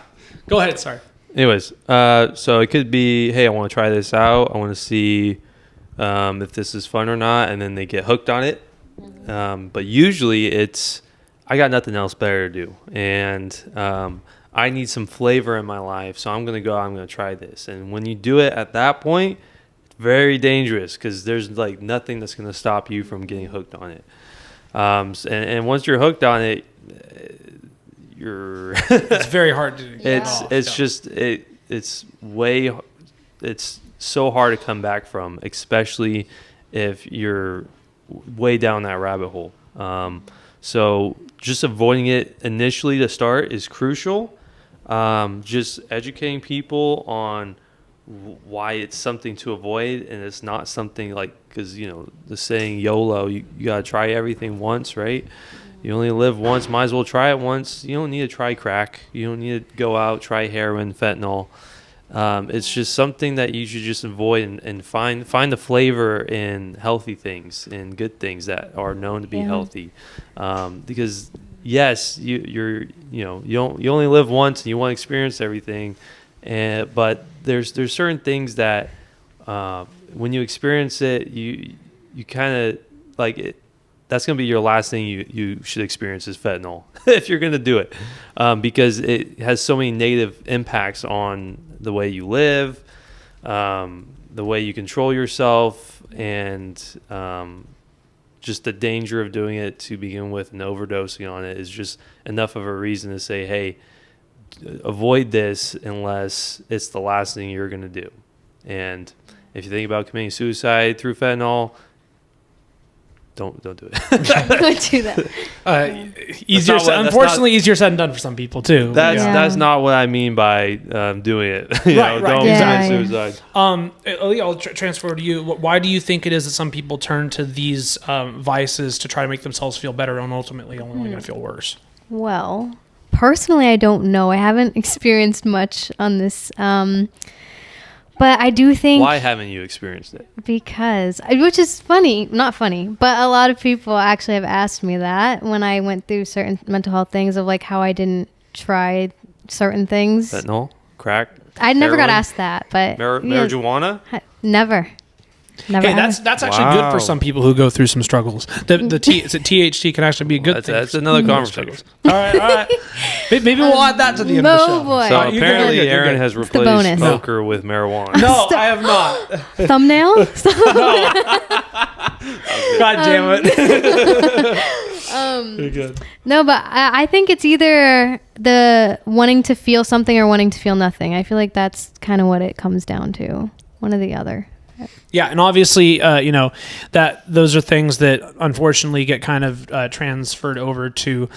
Go ahead. Sorry. Anyways, so it could be, hey, I want to try this out. I want to see if this is fun or not, and then they get hooked on it. But usually it's, I got nothing else better to do, and I need some flavor in my life, so I'm going to try this. And when you do it at that point, it's very dangerous, because there's like nothing that's going to stop you from getting hooked on it. And once you're hooked on it, it's very hard to it's so hard to come back from, especially if you're way down that rabbit hole. So just avoiding it initially to start is crucial. Just educating people on why it's something to avoid, and it's not something like, because the saying YOLO, you gotta try everything once, right? You only live once, might as well try it once. You don't need to try crack. You don't need to go out, try heroin, fentanyl. It's just something that you should just avoid, and find the flavor in healthy things and good things that are known to be healthy. Because yes, you only live once, and you want to experience everything. But there's certain things that when you experience it, you kind of like it. That's going to be your last thing you should experience is fentanyl if you're going to do it, because it has so many negative impacts on the way you live, the way you control yourself, and just the danger of doing it to begin with and overdosing on it is just enough of a reason to say, hey, avoid this unless it's the last thing you're going to do. And if you think about committing suicide through fentanyl, don't do it. Don't do that. Easier, not what- unfortunately, easier said than done for some people too. That's not what I mean by doing it. You Right, know, right. don't Yeah, commit yeah. suicide. Aaliyah, I'll transfer to you. Why do you think it is that some people turn to these vices to try to make themselves feel better and ultimately only going to feel worse? Well, personally, I don't know. I haven't experienced much on this. But I do think Why haven't you experienced it? because, which is funny, not funny, but a lot of people actually have asked me that when I went through certain mental health things of like how I didn't try certain things. Fentanyl, crack. I never got heroin, asked that, but yeah, marijuana. never. Never. Hey, ever. that's actually good for Wow. some people who go through some struggles. THC can actually be a good thing. That's for another some conversation. All right. Maybe we'll add that to the end of the show. Oh, boy. So All right, you're apparently, good, you're Aaron good. has the replaced bonus. poker with marijuana. No, I have not. Thumbnail? God damn it. You're good. No, but I think it's either the wanting to feel something or wanting to feel nothing. I feel like that's kind of what it comes down to. One or the other. Yeah, and obviously, that those are things that unfortunately get kind of transferred over to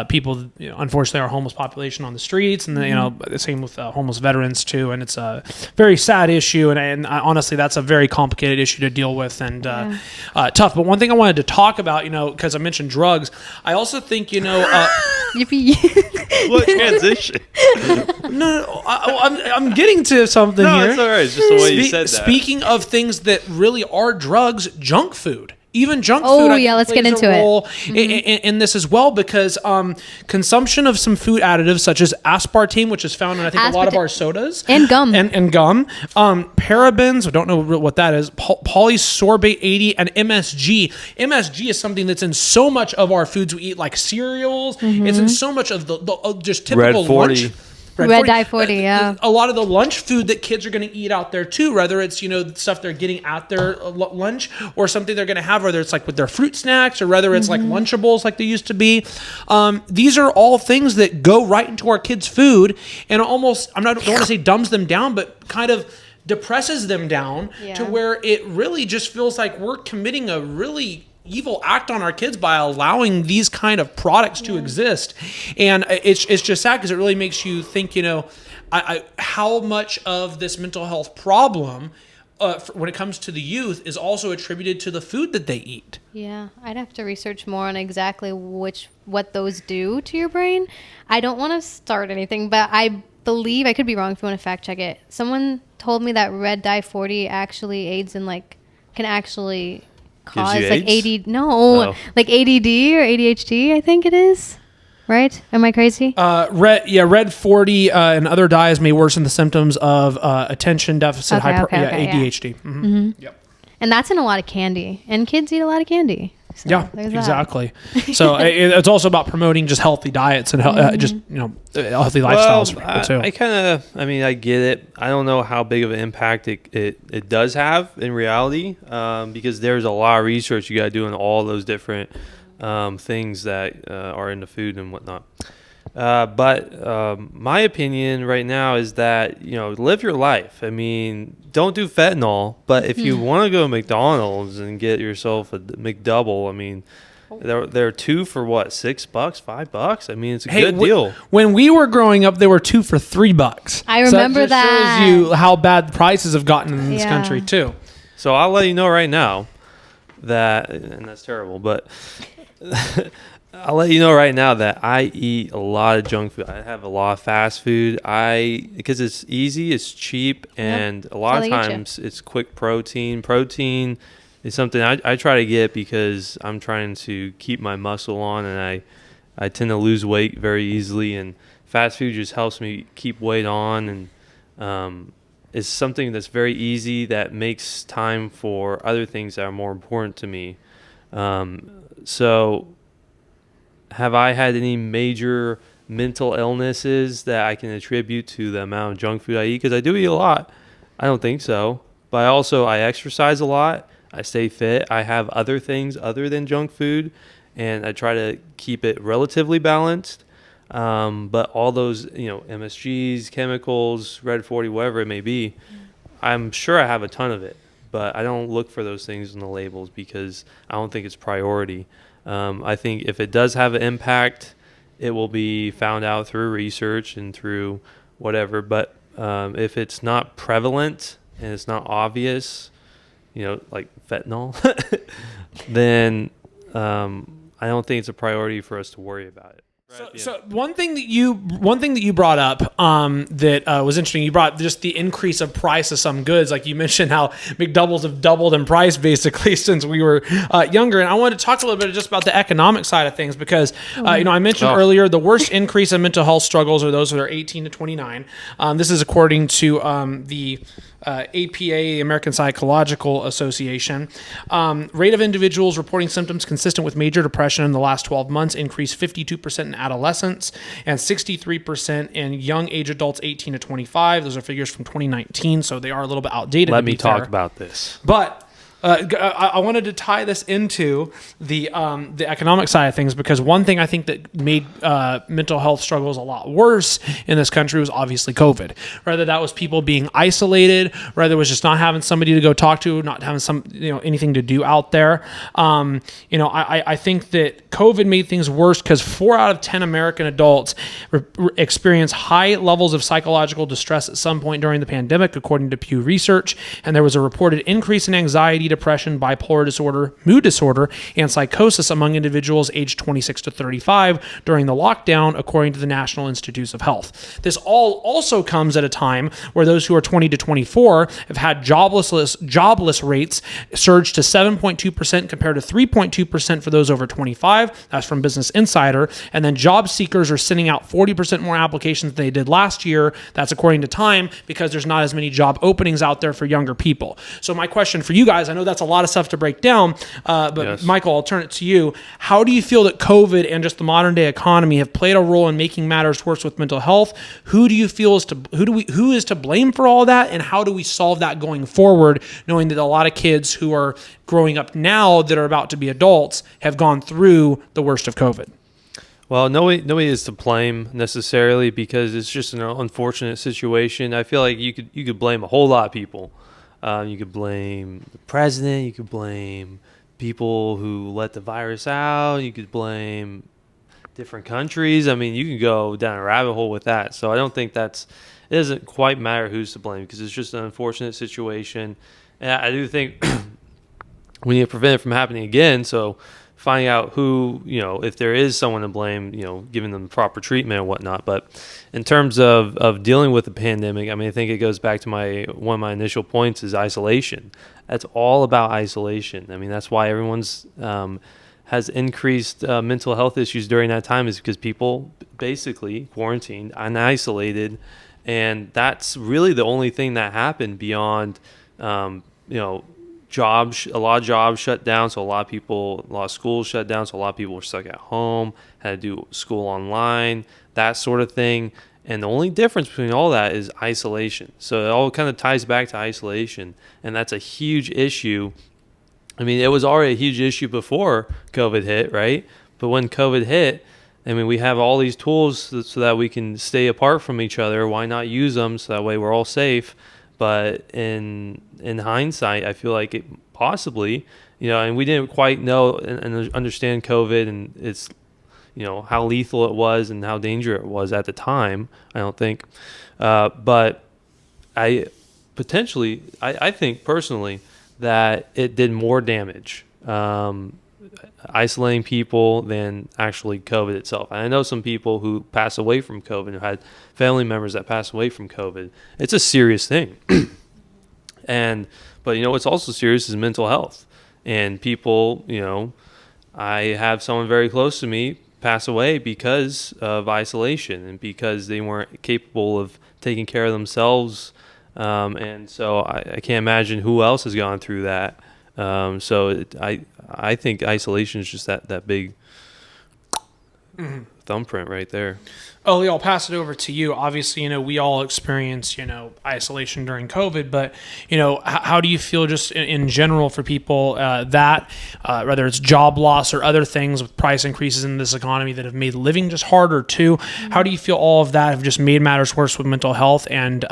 people. Unfortunately, our homeless population on the streets, and the same with homeless veterans too. And it's a very sad issue, and honestly, that's a very complicated issue to deal with and tough. But one thing I wanted to talk about, because I mentioned drugs, I also think Yippee. What transition? no, I'm getting to something No, here. it's all right. It's just the way you said that. Speaking of things that really are drugs, junk food. Even junk Oh, food, I yeah, think, let's get plays into a it. role in this as well, because consumption of some food additives such as aspartame, which is found in I think a lot of Aspartame. our sodas, And gum. and gum, parabens, I don't know what that is, polysorbate 80, and MSG. MSG is something that's in so much of our foods we eat, like cereals. It's in so much of the just typical Red 40. lunch. Red dye 40, yeah. A lot of the lunch food that kids are going to eat out there too, whether it's stuff they're getting at their lunch or something they're going to have, whether it's like with their fruit snacks or whether it's like Lunchables like they used to be. These are all things that go right into our kids' food and almost don't want to say dumbs them down, but kind of depresses them down to where it really just feels like we're committing a really evil act on our kids by allowing these kind of products to exist. And it's just sad because it really makes you think, how much of this mental health problem when it comes to the youth is also attributed to the food that they eat. Yeah, I'd have to research more on exactly what those do to your brain. I don't want to start anything, but I believe, I could be wrong if you want to fact check it. Someone told me that red dye 40 actually aids in can actually cause you like AIDS? like ADD or ADHD, I think it is. Right? Am I crazy? Red 40 and other dyes may worsen the symptoms of attention deficit ADHD. Mm-hmm. Yep. And that's in a lot of candy. And kids eat a lot of candy. So Yeah, there's that. exactly. So it's also about promoting just healthy diets and healthy lifestyles for people too. I get it. I don't know how big of an impact it does have in reality, because there's a lot of research you got to do on all those different things that are in the food and whatnot. But my opinion right now is that, live your life. I mean, don't do fentanyl, but if you want to go to McDonald's and get yourself a McDouble, I mean, they're two for what, $6, $5? I mean, it's a good deal. When we were growing up, they were 2 for $3. I remember so that. that. Shows you how bad the prices have gotten in this country too. So I'll let you know right now that, and that's terrible, but I'll let you know right now that I eat a lot of junk food. I have a lot of fast food. Because it's easy, it's cheap, and a lot of times it's quick protein. Protein is something I try to get because I'm trying to keep my muscle on, and I tend to lose weight very easily, and fast food just helps me keep weight on, and is something that's very easy that makes time for other things that are more important to me. So have I had any major mental illnesses that I can attribute to the amount of junk food I eat? Because I do eat a lot. I don't think so. But I exercise a lot. I stay fit. I have other things other than junk food, and I try to keep it relatively balanced. But all those, MSGs, chemicals, Red 40, whatever it may be, I'm sure I have a ton of it. but I don't look for those things in the labels because I don't think it's priority. I think if it does have an impact, it will be found out through research and through whatever. But if it's not prevalent and it's not obvious, like fentanyl, then I don't think it's a priority for us to worry about it. So one thing that you brought up that was interesting, you brought just the increase of price of some goods. Like you mentioned how McDoubles have doubled in price basically since we were younger. And I wanted to talk a little bit just about the economic side of things because, I mentioned earlier the worst increase in mental health struggles are those that are 18 to 29. This is according to the APA, American Psychological Association. Rate of individuals reporting symptoms consistent with major depression in the last 12 months increased 52% in adolescents and 63% in young age adults 18 to 25. Those are figures from 2019, so they are a little bit outdated. Let me talk about this. But I wanted to tie this into the economic side of things because one thing I think that made mental health struggles a lot worse in this country was obviously COVID. Whether that was people being isolated, whether it was just not having somebody to go talk to, not having anything to do out there. I think that COVID made things worse because 4 out of 10 American adults experience high levels of psychological distress at some point during the pandemic, according to Pew Research. And there was a reported increase in anxiety, depression, bipolar disorder, mood disorder, and psychosis among individuals aged 26 to 35 during the lockdown, according to the National Institutes of Health. This all also comes at a time where those who are 20 to 24 have had jobless rates surge to 7.2% compared to 3.2% for those over 25. That's from Business Insider. And then job seekers are sending out 40% more applications than they did last year. That's according to Time because there's not as many job openings out there for younger people. So my question for you guys, I know that's a lot of stuff to break down, but yes. Michael, I'll turn it to you. How do you feel that COVID and just the modern day economy have played a role in making matters worse with mental health? Who is to blame for all that, and how do we solve that going forward, knowing that a lot of kids who are growing up now that are about to be adults have gone through the worst of COVID? Well, nobody is to blame necessarily because it's just an unfortunate situation. I feel like you could blame a whole lot of people. You could blame the president. You could blame people who let the virus out. You could blame different countries. I mean, you can go down a rabbit hole with that. So I don't think it doesn't quite matter who's to blame because it's just an unfortunate situation. And I do think we need to prevent it from happening again. So finding out who, if there is someone to blame, giving them the proper treatment and whatnot. But in terms of dealing with the pandemic, I mean, I think it goes back to one of my initial points is isolation. That's all about isolation. I mean, that's why everyone's has increased mental health issues during that time is because people basically quarantined and isolated. And that's really the only thing that happened beyond, jobs. A lot of jobs shut down, so a lot of schools shut down, so a lot of people were stuck at home, had to do school online, that sort of thing. And the only difference between all that is isolation. So it all kind of ties back to isolation, and that's a huge issue. I mean, it was already a huge issue before COVID hit, right? But when COVID hit, I mean, we have all these tools so that we can stay apart from each other. Why not use them so that way we're all safe? But in hindsight, I feel like it possibly, and we didn't quite know and understand COVID and its, how lethal it was and how dangerous it was at the time, I don't think. But I think personally that it did more damage, isolating people than actually COVID itself. And I know some people who pass away from COVID, who had family members that pass away from COVID. It's a serious thing. But what's also serious is mental health. And people, I have someone very close to me pass away because of isolation and because they weren't capable of taking care of themselves. And so I can't imagine who else has gone through that. I think isolation is just that big thumbprint right there. Oh, I'll pass it over to you. Obviously, we all experience, isolation during COVID, but, how do you feel just in general for people that, whether it's job loss or other things with price increases in this economy that have made living just harder too? How do you feel all of that have just made matters worse with mental health? And,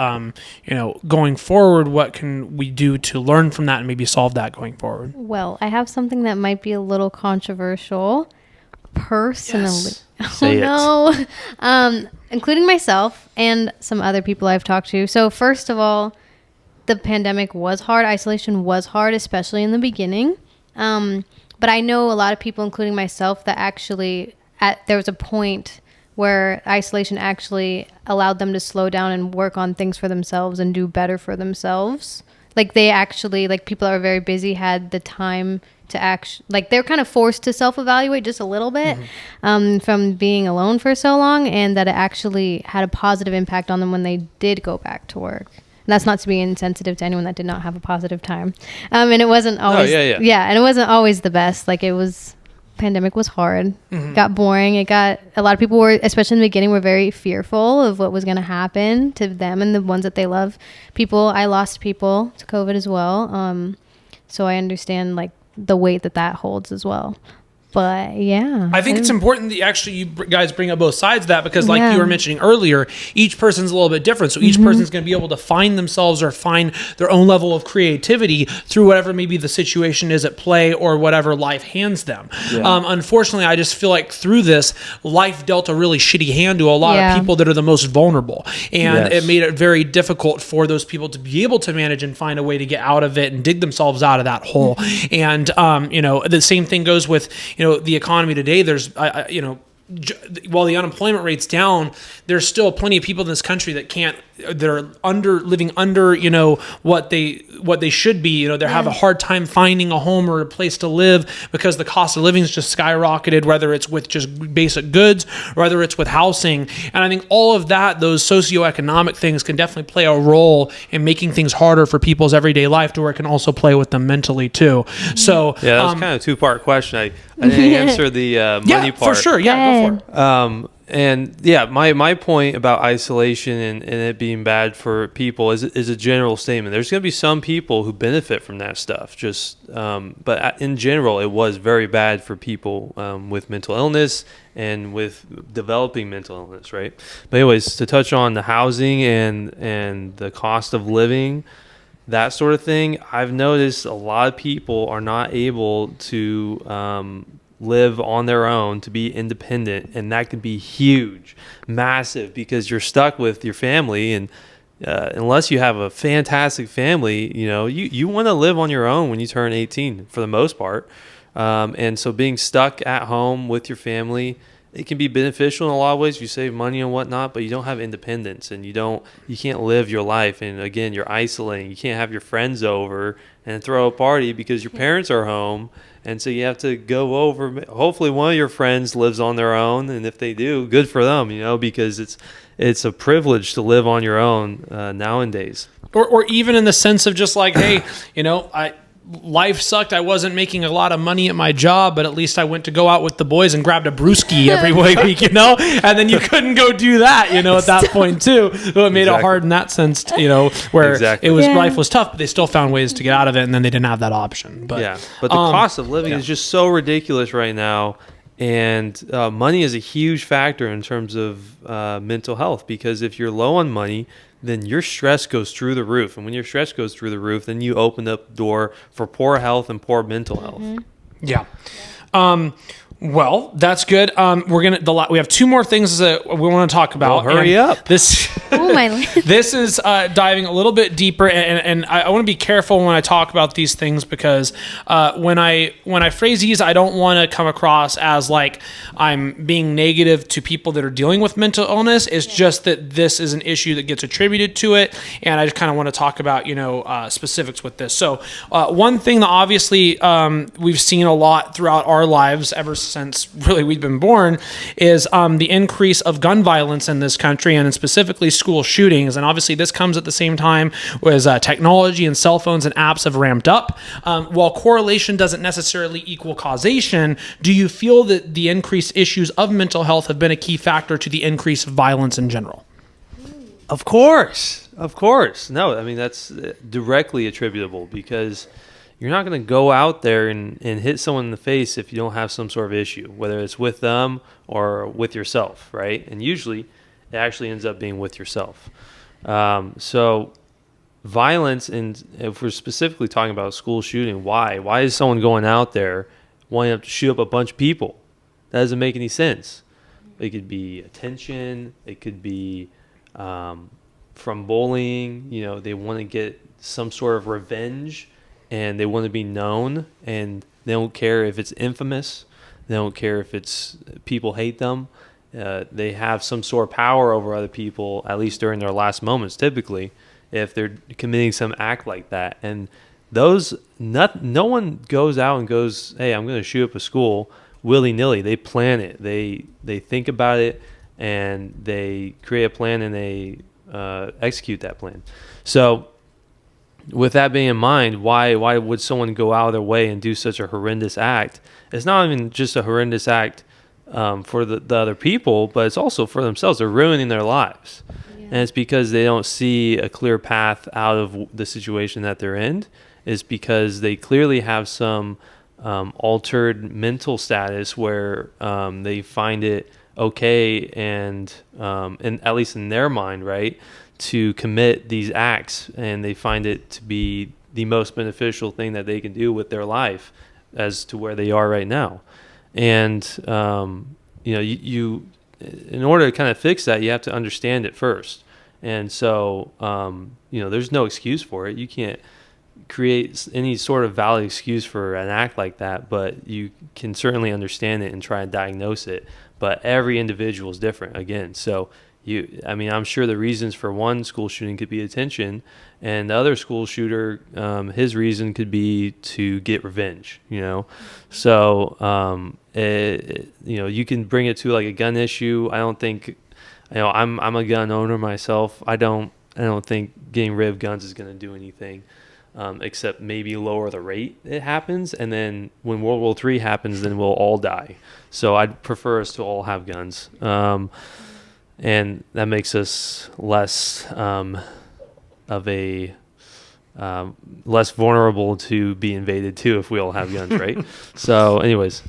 going forward, what can we do to learn from that and maybe solve that going forward? Well, I have something that might be a little controversial personally. Yes. Say it. Including myself and some other people I've talked to. So first of all, the pandemic was hard. Isolation was hard, especially in the beginning. But I know a lot of people, including myself, that actually there was a point where isolation actually allowed them to slow down and work on things for themselves and do better for themselves. Like they actually, like people that were very busy had the time to they're kind of forced to self-evaluate just a little bit from being alone for so long, and that it actually had a positive impact on them when they did go back to work. And that's not to be insensitive to anyone that did not have a positive time. And it wasn't always, and it wasn't always the best. Like pandemic was hard, got boring. A lot of people were, especially in the beginning, were very fearful of what was going to happen to them and the ones that they love. I lost people to COVID as well. So I understand the weight that holds as well. But yeah, I think it's important that you guys bring up both sides of that, because like you were mentioning earlier, each person's a little bit different. So each person's going to be able to find themselves or find their own level of creativity through whatever maybe the situation is at play or whatever life hands them. Yeah. Unfortunately, I just feel like through this, life dealt a really shitty hand to a lot of people that are the most vulnerable. And it made it very difficult for those people to be able to manage and find a way to get out of it and dig themselves out of that hole. And, the same thing goes with, the economy today. There's, while the unemployment rate's down, there's still plenty of people in this country that are living under, what they should be. They have a hard time finding a home or a place to live because the cost of living is just skyrocketed, whether it's with just basic goods or whether it's with housing. And I think all of that, those socioeconomic things can definitely play a role in making things harder for people's everyday life, to where it can also play with them mentally too. So yeah, that was kind of a two-part question. I didn't answer the money part. For sure. Yeah, go for it. And yeah, my point about isolation and it being bad for people is a general statement. There's going to be some people who benefit from that stuff. But in general, it was very bad for people with mental illness and with developing mental illness, right? But anyways, to touch on the housing and the cost of living, that sort of thing, I've noticed a lot of people are not able to live on their own, to be independent, and that can be huge, massive, because you're stuck with your family, and unless you have a fantastic family, you want to live on your own when you turn 18 for the most part, and so being stuck at home with your family, it can be beneficial in a lot of ways. You save money and whatnot, but you don't have independence, and you can't live your life. And again, you're isolating. You can't have your friends over and throw a party because your parents are home. And so you have to go over. Hopefully one of your friends lives on their own. And if they do, good for them, because it's a privilege to live on your own nowadays. Or even in the sense of just like, hey, life sucked. I wasn't making a lot of money at my job, but at least I went to go out with the boys and grabbed a brewski every week, and then you couldn't go do that, at that point too. So it made it hard in that sense, where life was tough, but they still found ways to get out of it, and then they didn't have that option. But the cost of living is just so ridiculous right now. And money is a huge factor in terms of mental health, because if you're low on money, then your stress goes through the roof. And when your stress goes through the roof, then you open up the door for poor health and poor mental health. Yeah. Well, that's good. We have two more things that we want to talk about. Well, hurry up. This this is diving a little bit deeper, and I want to be careful when I talk about these things, because when I phrase these, I don't want to come across as like I'm being negative to people that are dealing with mental illness. It's just that this is an issue that gets attributed to it, and I just kind of want to talk about specifics with this. So one thing that obviously we've seen a lot throughout our lives ever since since really we've been born, is the increase of gun violence in this country, and specifically school shootings. And obviously this comes at the same time as technology and cell phones and apps have ramped up. While correlation doesn't necessarily equal causation, do you feel that the increased issues of mental health have been a key factor to the increase of violence in general? Of course. No, I mean, that's directly attributable, because you're not going to go out there and hit someone in the face if you don't have some sort of issue, whether it's with them or with yourself, right? And usually it actually ends up being with yourself. So violence, and if we're specifically talking about school shooting, why is someone going out there wanting to shoot up a bunch of people? That doesn't make any sense. It could be attention. It could be from bullying. They want to get some sort of revenge, and they want to be known, and they don't care if it's infamous. They don't care if it's people hate them. They have some sort of power over other people, at least during their last moments, typically, if they're committing some act like that. And no one goes out and goes, hey, I'm going to shoot up a school willy-nilly. They plan it. They think about it, and they create a plan, and they execute that plan. So with that being in mind, why would someone go out of their way and do such a horrendous act? It's not even just a horrendous act for the other people, but it's also for themselves. They're ruining their lives. Yeah. And it's because they don't see a clear path out of the situation that they're in. It's because they clearly have some altered mental status where they find it okay and at least in their mind, right, to commit these acts, and they find it to be the most beneficial thing that they can do with their life as to where they are right now. And you in order to kind of fix that, you have to understand it first. And so there's no excuse for it. You can't create any sort of valid excuse for an act like that, but you can certainly understand it and try and diagnose it. But every individual is different, again. So I'm sure the reasons for one school shooting could be attention, and the other school shooter, his reason could be to get revenge. So you can bring it to like a gun issue. I don't think, I'm a gun owner myself. I don't think getting rid of guns is going to do anything, except maybe lower the rate it happens. And then when World War III happens, then we'll all die. So I'd prefer us to all have guns. And that makes us less less vulnerable to be invaded too if we all have guns, right? So, anyways,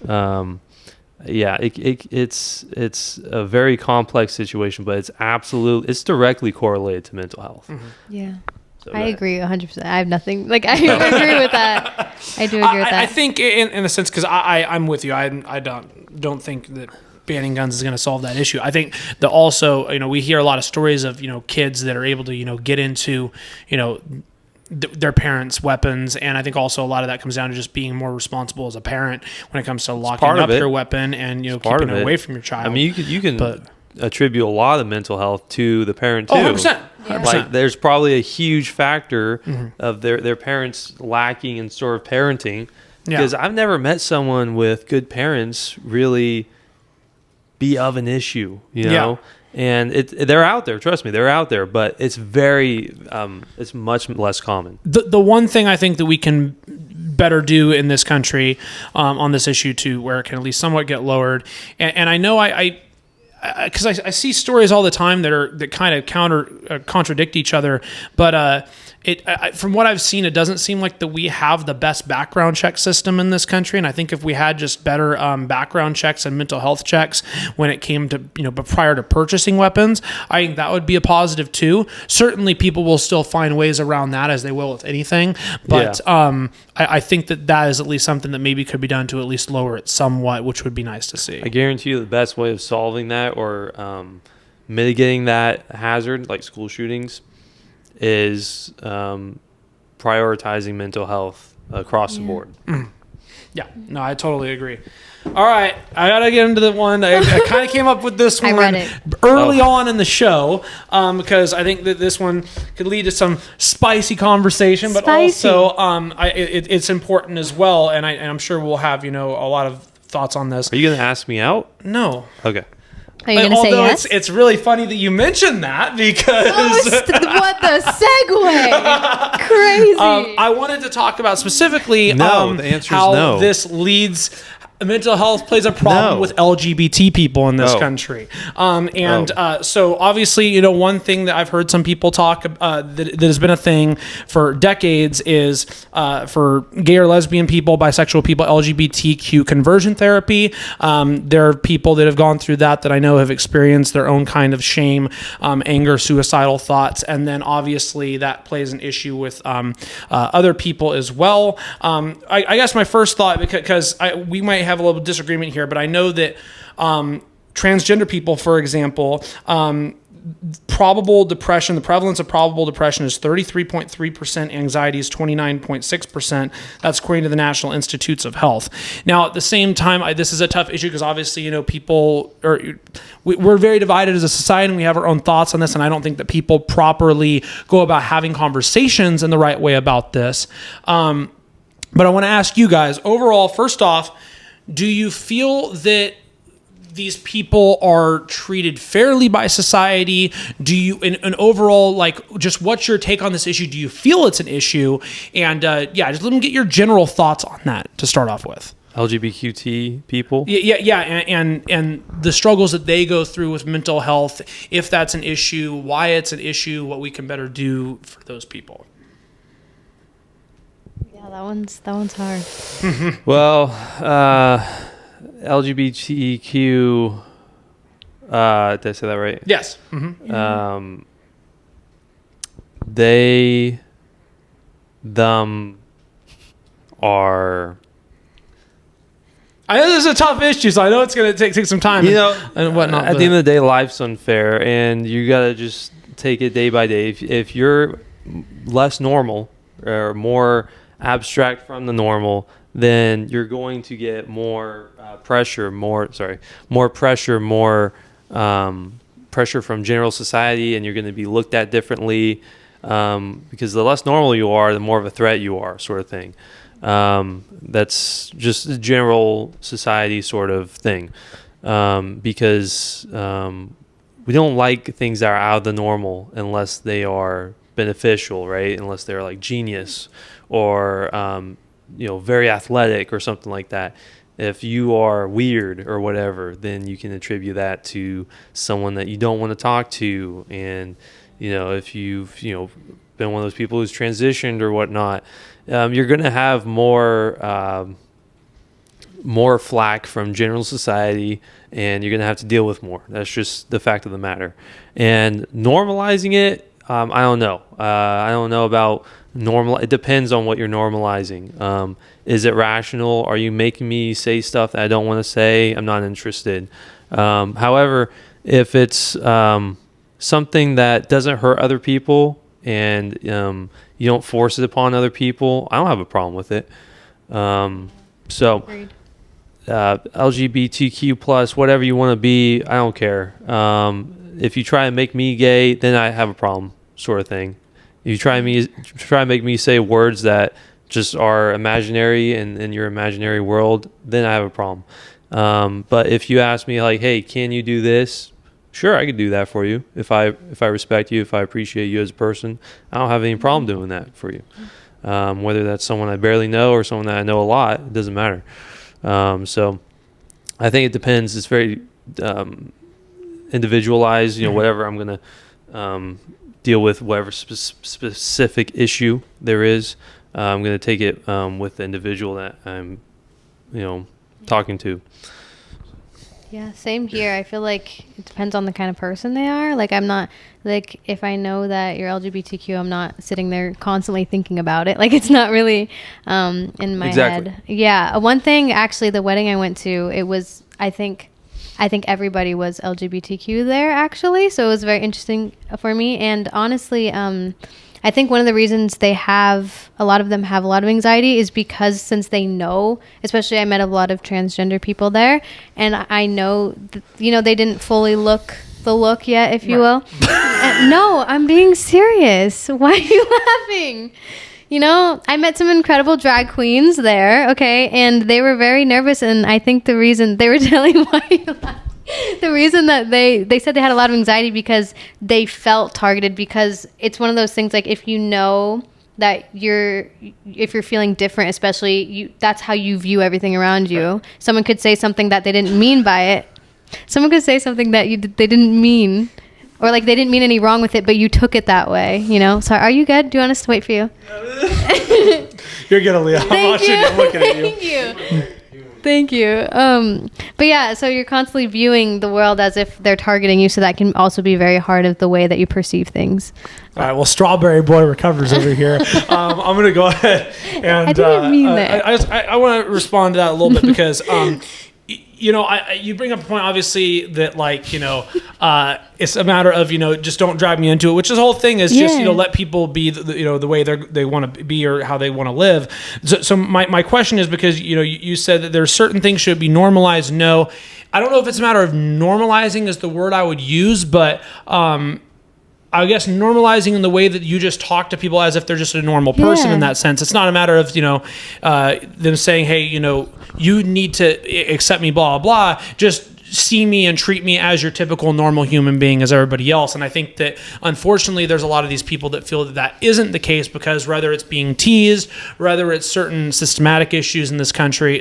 it's a very complex situation, but it's directly correlated to mental health. Mm-hmm. Yeah. So I agree 100%. I have nothing. I agree with that. I do agree with that. I think in a sense, because I'm with you. I don't think that banning guns is going to solve that issue. I think that also, we hear a lot of stories of, kids that are able to, get into, their parents' weapons. And I think also a lot of that comes down to just being more responsible as a parent when it comes to locking up your weapon and, keeping it away from your child. I mean, you can attribute a lot of mental health to the parent too. 100%. Yeah. Like there's probably a huge factor of their parents lacking in sort of parenting, because I've never met someone with good parents really be of an issue, and they're out there. Trust me, they're out there, but it's it's much less common. The one thing I think that we can better do in this country on this issue too, where it can at least somewhat get lowered, and I know because I see stories all the time that kind of contradict each other, but from what I've seen, it doesn't seem like that we have the best background check system in this country. And I think if we had just better background checks and mental health checks when it came to, but prior to purchasing weapons, I think that would be a positive too. Certainly people will still find ways around that, as they will with anything. But I think that is at least something that maybe could be done to at least lower it somewhat, which would be nice to see. I guarantee you the best way of solving that or mitigating that hazard, like school shootings, is prioritizing mental health across the board. Yeah, no, I totally agree. All right, I got to get into the one. I kind of came up with this one early on in the show because I think that this one could lead to some spicy conversation, but also it's important as well. And I'm sure we'll have, a lot of thoughts on this. Are you going to ask me out? No. Okay. Are you going to say Although yes? it's really funny that you mentioned that because What the segue? Crazy. I wanted to talk about specifically No, the answer is how no. this leads. Mental health plays a problem No. with LGBT people in this Oh. country. So obviously, one thing that I've heard some people talk that has been a thing for decades is for gay or lesbian people, bisexual people, LGBTQ conversion therapy. There are people that have gone through that I know have experienced their own kind of shame, anger, suicidal thoughts. And then obviously that plays an issue with other people as well. I guess my first thought, because we might have a little disagreement here, but I know that transgender people, for example, probable depression, the prevalence of probable depression is 33.3%, anxiety is 29.6%. That's according to the National Institutes of Health. Now, at the same time, this is a tough issue because obviously, we're very divided as a society and we have our own thoughts on this, and I don't think that people properly go about having conversations in the right way about this. But I want to ask you guys, overall, first off, do you feel that these people are treated fairly by society? Do you, and overall, just what's your take on this issue? Do you feel it's an issue? And just let me get your general thoughts on that to start off with. LGBTQ people? Yeah, and the struggles that they go through with mental health, if that's an issue, why it's an issue, what we can better do for those people. Yeah, that one's hard. Well, LGBTQ, did I say that right? Yes. Mm-hmm. Them are... I know this is a tough issue, so I know it's going to take some time and whatnot. At the end of the day, life's unfair, and you got to just take it day by day. If you're less normal or more abstract from the normal, then you're going to get more pressure from general society, and you're going to be looked at differently because the less normal you are, the more of a threat you are, sort of thing. That's just a general society sort of thing, because we don't like things that are out of the normal unless they are beneficial, right? Unless they're like genius or very athletic or something like that. If you are weird or whatever, then you can attribute that to someone that you don't want to talk to. And if you've been one of those people who's transitioned or whatnot, you're going to have more flack from general society, and you're going to have to deal with more. That's just the fact of the matter. And normalizing it, I don't know. I don't know about normal. It depends on what you're normalizing. Is it rational? Are you making me say stuff that I don't want to say? I'm not interested. However, if it's something that doesn't hurt other people and you don't force it upon other people, I don't have a problem with it. LGBTQ plus, whatever you want to be, I don't care. If you try and make me gay, then I have a problem, sort of thing. If you try and make me say words that just are imaginary in your imaginary world, then I have a problem. But if you ask me like, hey, can you do this? Sure, I could do that for you. If I respect you, if I appreciate you as a person, I don't have any problem doing that for you. Whether that's someone I barely know or someone that I know a lot, it doesn't matter. So I think it depends. It's very individualized, whatever I'm going to deal with, whatever specific issue there is. I'm going to take it with the individual that I'm, talking to. Yeah, same here. I feel like it depends on the kind of person they are. Like, I'm not, like, if I know that you're LGBTQ, I'm not sitting there constantly thinking about it. Like, it's not really in my head. Yeah. One thing, actually, the wedding I went to, it was, I think everybody was LGBTQ there, actually. So it was very interesting for me. And honestly, I think one of the reasons a lot of them have a lot of anxiety is because since they know, especially I met a lot of transgender people there, and I know, they didn't fully look the look yet, if you will. No, I'm being serious. Why are you laughing? You know, I met some incredible drag queens there, okay, and they were very nervous, and I think the reason they were telling why you laughed. The reason that they said they had a lot of anxiety because they felt targeted, because it's one of those things, like, if you know that if you're feeling different, especially that's how you view everything around you. Right. Someone could say something that they didn't mean by it. Someone could say something that they didn't mean, or like they didn't mean any wrong with it, but you took it that way, you know? So are you good? Do you want us to wait for you? You're good, Aaliyah. I'm watching. I'm looking at you. Thank you. Thank you. But yeah, so you're constantly viewing the world as if they're targeting you, so that can also be very hard of the way that you perceive things. All right. Well, Strawberry Boy recovers over here. I'm going to go ahead and I didn't mean that. I want to respond to that a little bit because, you know, you bring up a point, obviously, that, like, you know, it's a matter of, you know, just don't drag me into it, which this whole thing is just, you know, let people be, you know, the way they want to be or how they want to live. So my question is, because, you know, you said that there's certain things should be normalized. No, I don't know if it's a matter of normalizing is the word I would use, but I guess normalizing in the way that you just talk to people as if they're just a normal person in that sense. It's not a matter of, you know, them saying, hey, you know, you need to accept me, blah, blah, blah. Just see me and treat me as your typical normal human being as everybody else. And I think that, unfortunately, there's a lot of these people that feel that that isn't the case, because whether it's being teased, whether it's certain systemic issues in this country,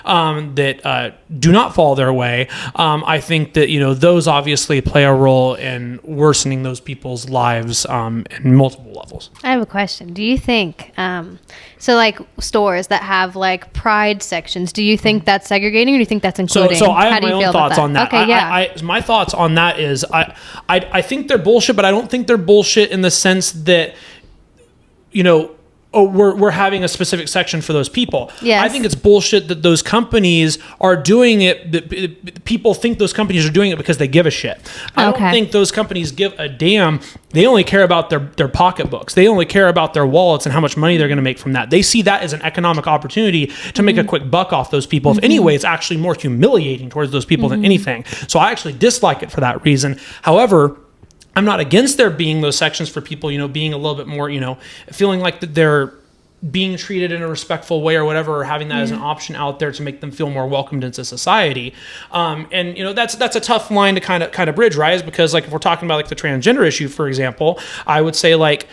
that do not fall their way, I think that, you know, those obviously play a role in worsening those people's lives in multiple levels. I have a question. Do you think, so like stores that have like pride sections, do you think that's segregating, or do you think that's including? So I have my own thoughts on that. Okay, yeah. My thoughts on that is I think they're bullshit, but I don't think they're bullshit in the sense that, you know, oh, we're having a specific section for those people. Yes. I think it's bullshit that those companies are doing it. That people think those companies are doing it because they give a shit. I don't think those companies give a damn. They only care about their pocketbooks. They only care about their wallets and how much money they're going to make from that. They see that as an economic opportunity to make a quick buck off those people. If anyway, it's actually more humiliating towards those people than anything. So I actually dislike it for that reason. However, I'm not against there being those sections for people, you know, being a little bit more, you know, feeling like that they're being treated in a respectful way or whatever, or having that as an option out there to make them feel more welcomed into society. And, you know, that's a tough line to kind of bridge, right? Is because, like, if we're talking about like the transgender issue, for example, I would say, like,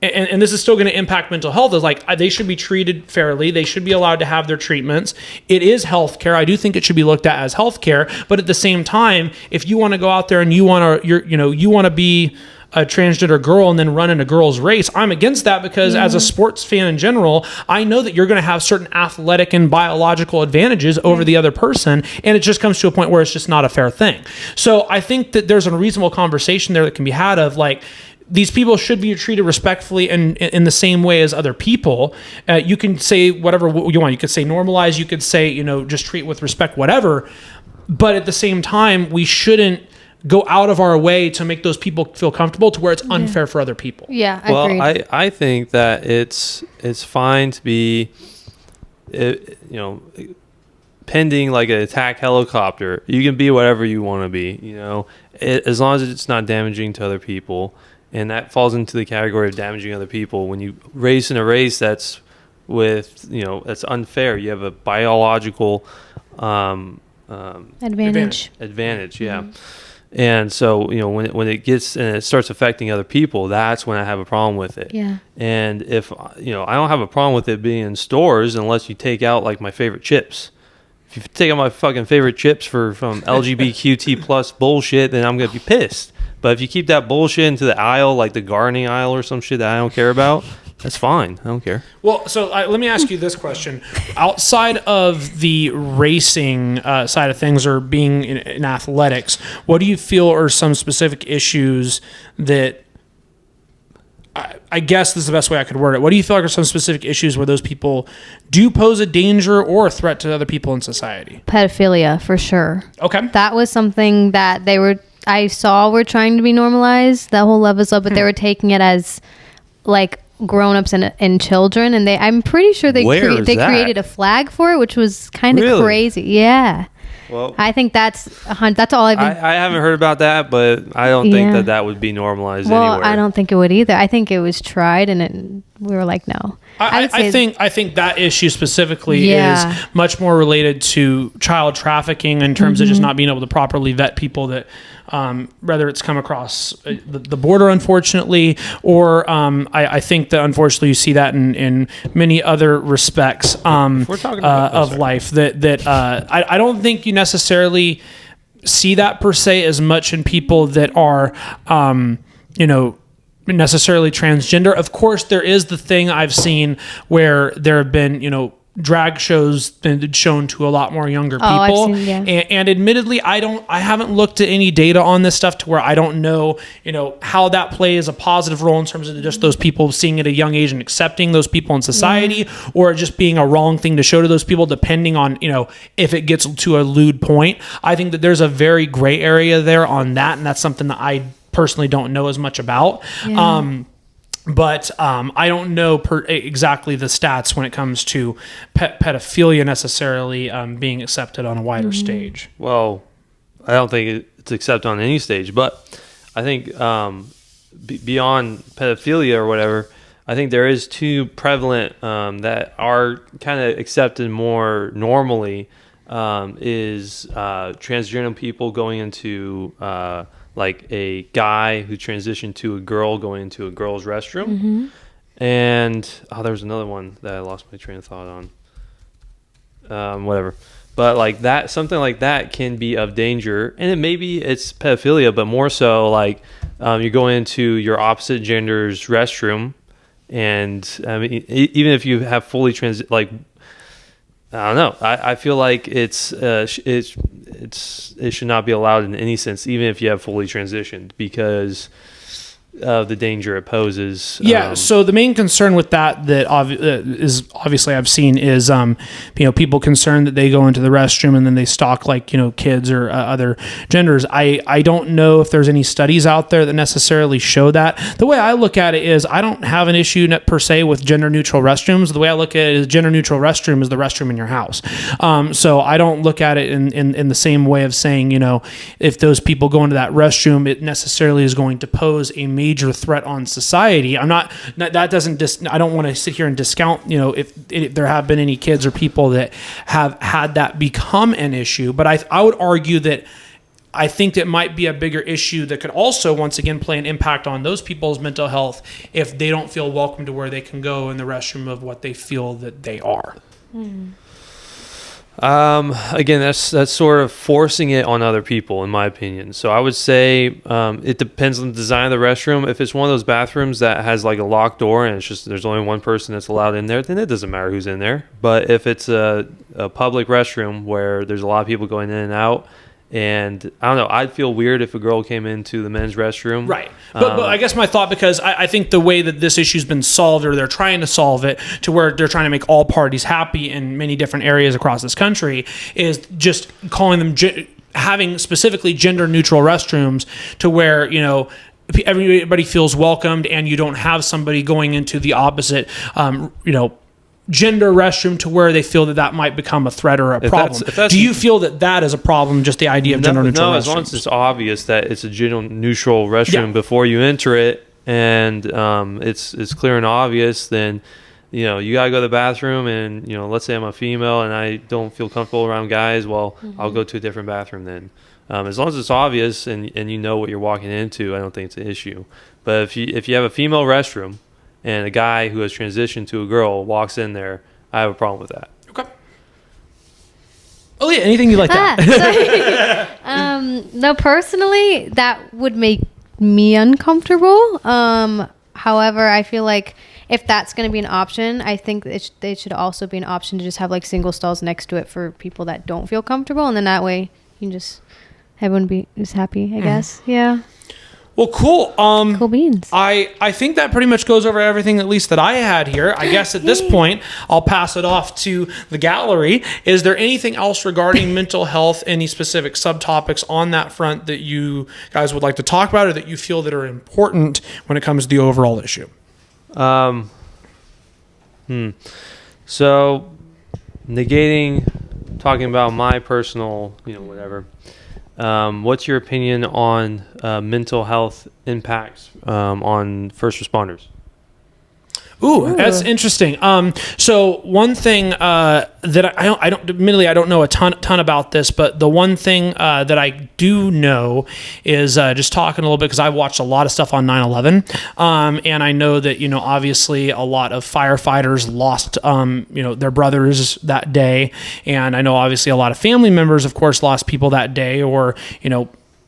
and this is still going to impact mental health, is like they should be treated fairly. They should be allowed to have their treatments. It is healthcare. I do think it should be looked at as healthcare. But at the same time, if you want to go out there and you want to be a transgender girl and then run in a girl's race, I'm against that, because as a sports fan in general, I know that you're going to have certain athletic and biological advantages over the other person, and it just comes to a point where it's just not a fair thing. So I think that there's a reasonable conversation there that can be had of, like, these people should be treated respectfully and in the same way as other people. You can say whatever you want. You could say normalize. You could say, you know, just treat with respect, whatever. But at the same time, we shouldn't go out of our way to make those people feel comfortable to where it's unfair for other people. Yeah, well, agreed. I think that it's fine to be, you know, pending like an attack helicopter. You can be whatever you want to be, you know, as long as it's not damaging to other people. And that falls into the category of damaging other people. When you race in a race that's with, you know, that's unfair, you have a biological advantage. Yeah. And so, you know, when it gets and it starts affecting other people, that's when I have a problem with it. Yeah. And if, you know, I don't have a problem with it being in stores unless you take out like my favorite chips. If you take out my fucking favorite chips from LGBTQT plus bullshit, then I'm going to be pissed. But if you keep that bullshit into the aisle, like the gardening aisle or some shit that I don't care about, that's fine. I don't care. Well, so let me ask you this question. Outside of the racing side of things, or being in athletics, what do you feel are some specific issues that, I guess this is the best way I could word it. What do you feel like are some specific issues where those people do pose a danger or a threat to other people in society? Pedophilia, for sure. Okay. That was something that I saw were trying to be normalized, that whole Love Is Love, but they were taking it as like grown-ups and children, and I'm pretty sure they created a flag for it, which was kind of crazy. Yeah. Well, I think that's all I've been. I haven't heard about that, but I don't think Yeah. that would be normalized Well, anywhere. I don't think it would either. I think it was tried, and we were like, no. I would say- think that issue specifically Yeah. is much more related to child trafficking in terms of just not being able to properly vet people that, whether it's come across the border, unfortunately, or I think that unfortunately you see that in many other respects we're talking about- of life. That I don't think you necessarily see that per se as much in people that are, necessarily transgender. Of course, there is the thing I've seen where there have been, drag shows been shown to a lot more younger people. I've seen, yeah. And admittedly, I haven't looked at any data on this stuff to where I don't know, how that plays a positive role in terms of just those people seeing it at a young age and accepting those people in society, or just being a wrong thing to show to those people, depending on, if it gets to a lewd point. I think that there's a very gray area there on that. And that's something that I personally don't know as much about. Yeah. But I don't know exactly the stats when it comes to pedophilia necessarily being accepted on a wider stage. Well, I don't think it's accepted on any stage, but I think beyond pedophilia or whatever, I think there is two prevalent that are kind of accepted more normally is transgender people going into like a guy who transitioned to a girl going into a girl's restroom. And there was another one that I lost my train of thought on. Whatever. But like that, something like that can be of danger. And then maybe it's pedophilia, but more so like you go into your opposite gender's restroom, and I mean, even if you have fully I don't know. I feel like it should not be allowed in any sense, even if you have fully transitioned, because of the danger it poses. Yeah. So the main concern with that is obviously I've seen is people concerned that they go into the restroom and then they stalk kids or other genders. I don't know if there's any studies out there that necessarily show that. The way I look at it is I don't have an issue per se with gender neutral restrooms. The way I look at it is gender neutral restroom is the restroom in your house. So I don't look at it in the same way of saying if those people go into that restroom, it necessarily is going to pose a major threat on society. I don't want to sit here and discount, if there have been any kids or people that have had that become an issue. But I would argue that I think that might be a bigger issue that could also, once again, play an impact on those people's mental health if they don't feel welcome to where they can go in the restroom of what they feel that they are. Again, that's sort of forcing it on other people, in my opinion. So I would say it depends on the design of the restroom. If it's one of those bathrooms that has like a locked door and it's just there's only one person that's allowed in there, then it doesn't matter who's in there. But if it's a public restroom where there's a lot of people going in and out, and I don't know, I'd feel weird if a girl came into the men's restroom. Right. But I guess my thought, because I think the way that this issue's been solved, or they're trying to solve it to where they're trying to make all parties happy in many different areas across this country, is just calling them, having specifically gender neutral restrooms to where, everybody feels welcomed and you don't have somebody going into the opposite, gender restroom to where they feel that might become a threat or a problem. Do you feel that is a problem, just the idea of gender neutral restrooms? No, as long as it's obvious that it's a gender neutral restroom before you enter it, and it's clear and obvious, then you gotta go to the bathroom, and let's say I'm a female and I don't feel comfortable around guys, well, I'll go to a different bathroom then. As long as it's obvious and you know what you're walking into, I don't think it's an issue. But if you have a female restroom and a guy who has transitioned to a girl walks in there, I have a problem with that. Okay. Oh yeah, anything you like that? No, personally, that would make me uncomfortable. However, I feel like if that's going to be an option, I think it should also be an option to just have like single stalls next to it for people that don't feel comfortable, and then that way you can everyone be just happy, I guess. Yeah. Well, cool. Cool beans. I think that pretty much goes over everything, at least that I had here. I guess at this point, I'll pass it off to the gallery. Is there anything else regarding mental health, any specific subtopics on that front that you guys would like to talk about, or that you feel that are important when it comes to the overall issue? So negating talking about my personal, whatever. What's your opinion on mental health impacts on first responders? Ooh, that's interesting. So one thing that I don't admittedly I don't know a ton about this, but the one thing that I do know is just talking a little bit, because I watched a lot of stuff on 9/11, and I know that obviously a lot of firefighters lost their brothers that day, and I know obviously a lot of family members, of course, lost people that day, or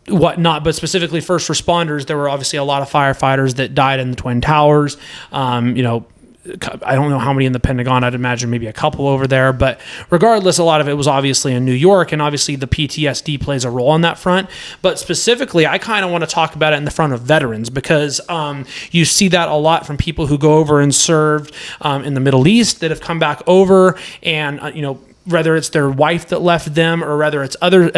whatnot, but specifically first responders. There were obviously a lot of firefighters that died in the Twin Towers. I don't know how many in the Pentagon. I'd imagine maybe a couple over there, but regardless, a lot of it was obviously in New York, and obviously the PTSD plays a role on that front. But specifically, I kind of want to talk about it in the front of veterans, because you see that a lot from people who go over and served in the Middle East that have come back over, and whether it's their wife that left them, or whether it's other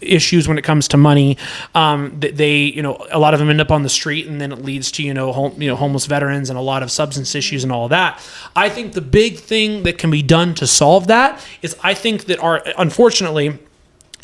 issues when it comes to money, that they a lot of them end up on the street, and then it leads to homeless veterans and a lot of substance issues and all of that. I think the big thing that can be done to solve that is, I think that unfortunately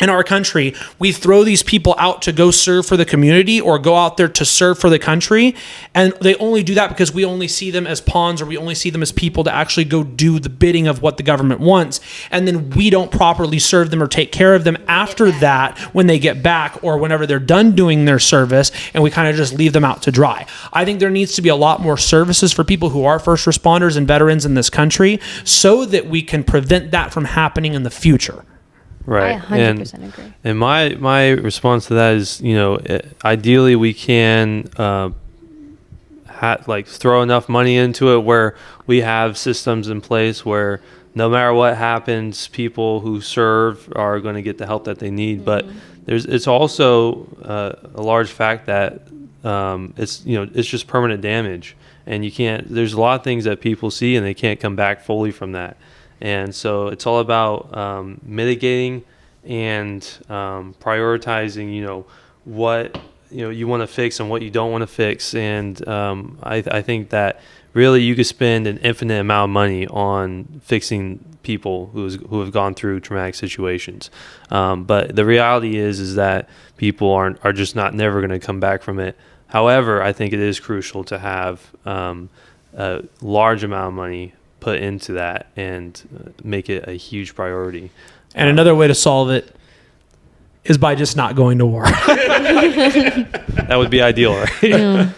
in our country, we throw these people out to go serve for the community, or go out there to serve for the country, and they only do that because we only see them as pawns, or we only see them as people to actually go do the bidding of what the government wants, and then we don't properly serve them or take care of them after that when they get back, or whenever they're done doing their service, and we kind of just leave them out to dry. I think there needs to be a lot more services for people who are first responders and veterans in this country, so that we can prevent that from happening in the future. Right. I 100% agree. And my response to that is, ideally we can throw enough money into it where we have systems in place where no matter what happens, people who serve are going to get the help that they need. But it's also a large fact that it's just permanent damage, and there's a lot of things that people see and they can't come back fully from that. And so it's all about mitigating and prioritizing, what you want to fix and what you don't want to fix. And I think that really you could spend an infinite amount of money on fixing people who have gone through traumatic situations. But the reality is that people are just never going to come back from it. However, I think it is crucial to have a large amount of money put into that and make it a huge priority. And another way to solve it is by just not going to war. That would be ideal, right? Yeah.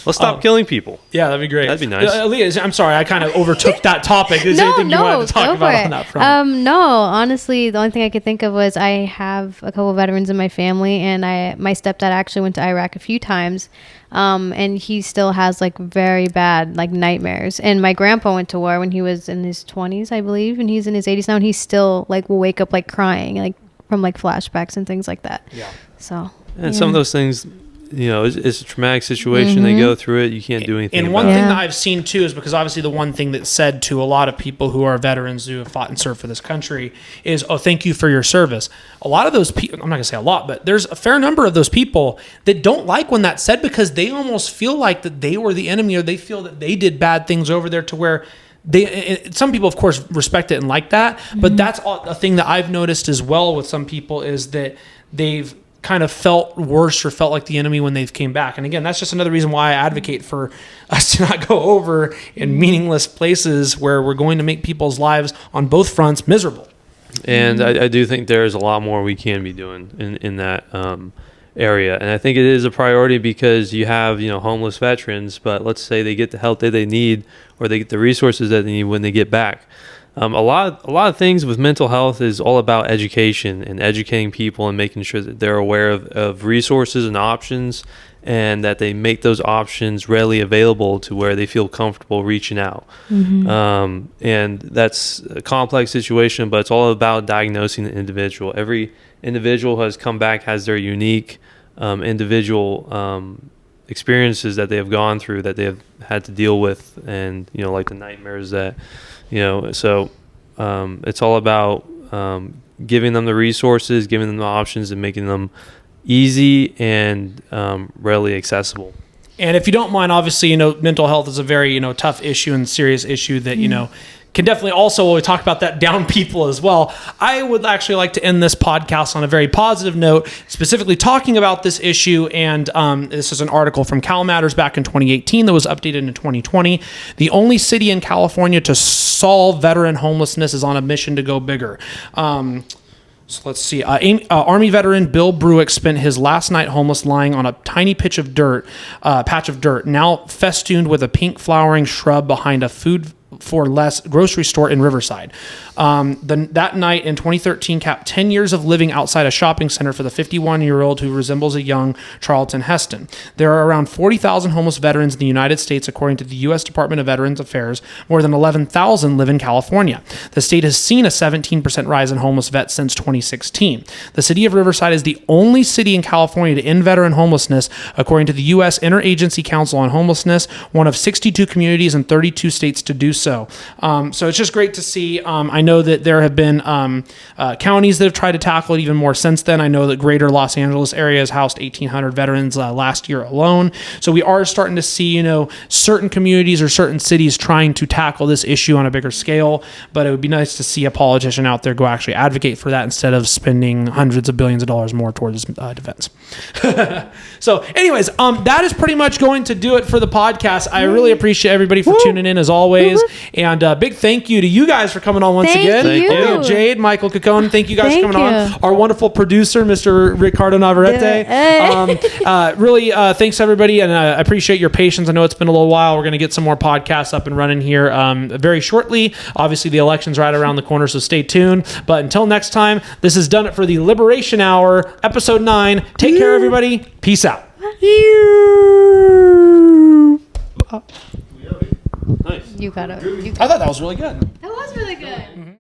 Let's stop killing people. Yeah, that'd be great. That'd be nice. Leah, I'm sorry, I kind of overtook that topic. Is there anything you wanted to talk about on that front? No, honestly, the only thing I could think of was I have a couple of veterans in my family, and my stepdad actually went to Iraq a few times, and he still has very bad nightmares. And my grandpa went to war when he was in his 20s, I believe, and he's in his 80s now, and he still will wake up crying from flashbacks and things like that. Yeah. So. And some of those things, it's a traumatic situation. They go through it. You can't do anything. And one thing that I've seen too is, because obviously the one thing that's said to a lot of people who are veterans who have fought and served for this country is, "Oh, thank you for your service." A lot of those people, I'm not going to say a lot, but there's a fair number of those people that don't like when that's said, because they almost feel like that they were the enemy, or they feel that they did bad things over there, to where some people, of course, respect it and like that. But that's a thing that I've noticed as well with some people, is that they've kind of felt worse or felt like the enemy when they've came back. And again, that's just another reason why I advocate for us to not go over in meaningless places where we're going to make people's lives on both fronts miserable. And I do think there's a lot more we can be doing in that area. And I think it is a priority, because you have, homeless veterans, but let's say they get the help that they need, or they get the resources that they need when they get back. A lot of things with mental health is all about education and educating people and making sure that they're aware of resources and options, and that they make those options readily available to where they feel comfortable reaching out. And that's a complex situation, but it's all about diagnosing the individual. Every individual who has come back has their unique individual experiences that they have gone through, that they have had to deal with, and the nightmares that so it's all about giving them the resources, giving them the options, and making them easy and readily accessible. And if you don't mind, obviously, mental health is a very, tough issue and serious issue that, can definitely also, when we talk about that, down people as well. I would actually like to end this podcast on a very positive note, specifically talking about this issue. And this is an article from Cal Matters back in 2018 that was updated in 2020. The only city in California to solve veteran homelessness is on a mission to go bigger. So let's see. Army veteran Bill Bruick spent his last night homeless lying on a tiny patch of dirt, now festooned with a pink flowering shrub behind a food for less grocery store in Riverside. That night in 2013 capped 10 years of living outside a shopping center for the 51-year-old who resembles a young Charlton Heston. There are around 40,000 homeless veterans in the United States, according to the U.S. Department of Veterans Affairs. More than 11,000 live in California. The state has seen a 17% rise in homeless vets since 2016. The city of Riverside is the only city in California to end veteran homelessness, according to the U.S. Interagency Council on Homelessness, one of 62 communities in 32 states to do so. So it's just great to see. I know that there have been counties that have tried to tackle it even more since then. I know that Greater Los Angeles area has housed 1,800 veterans last year alone. So we are starting to see, certain communities or certain cities trying to tackle this issue on a bigger scale. But it would be nice to see a politician out there go actually advocate for that instead of spending hundreds of billions of dollars more towards defense. So anyways, that is pretty much going to do it for the podcast. I really appreciate everybody for tuning in as always. And big thank you to you guys for coming on once again. Thank you. Jade, Michael Cacone, thank you guys for coming on. Our wonderful producer, Mr. Ricardo Navarrete. Really, thanks everybody, and I appreciate your patience. I know it's been a little while. We're going to get some more podcasts up and running here very shortly. Obviously, the election's right around the corner, so stay tuned. But until next time, this has done it for the Liberation Hour, episode 9. Take care, everybody. Peace out. Nice. You got it. I thought that was really good. That was really good.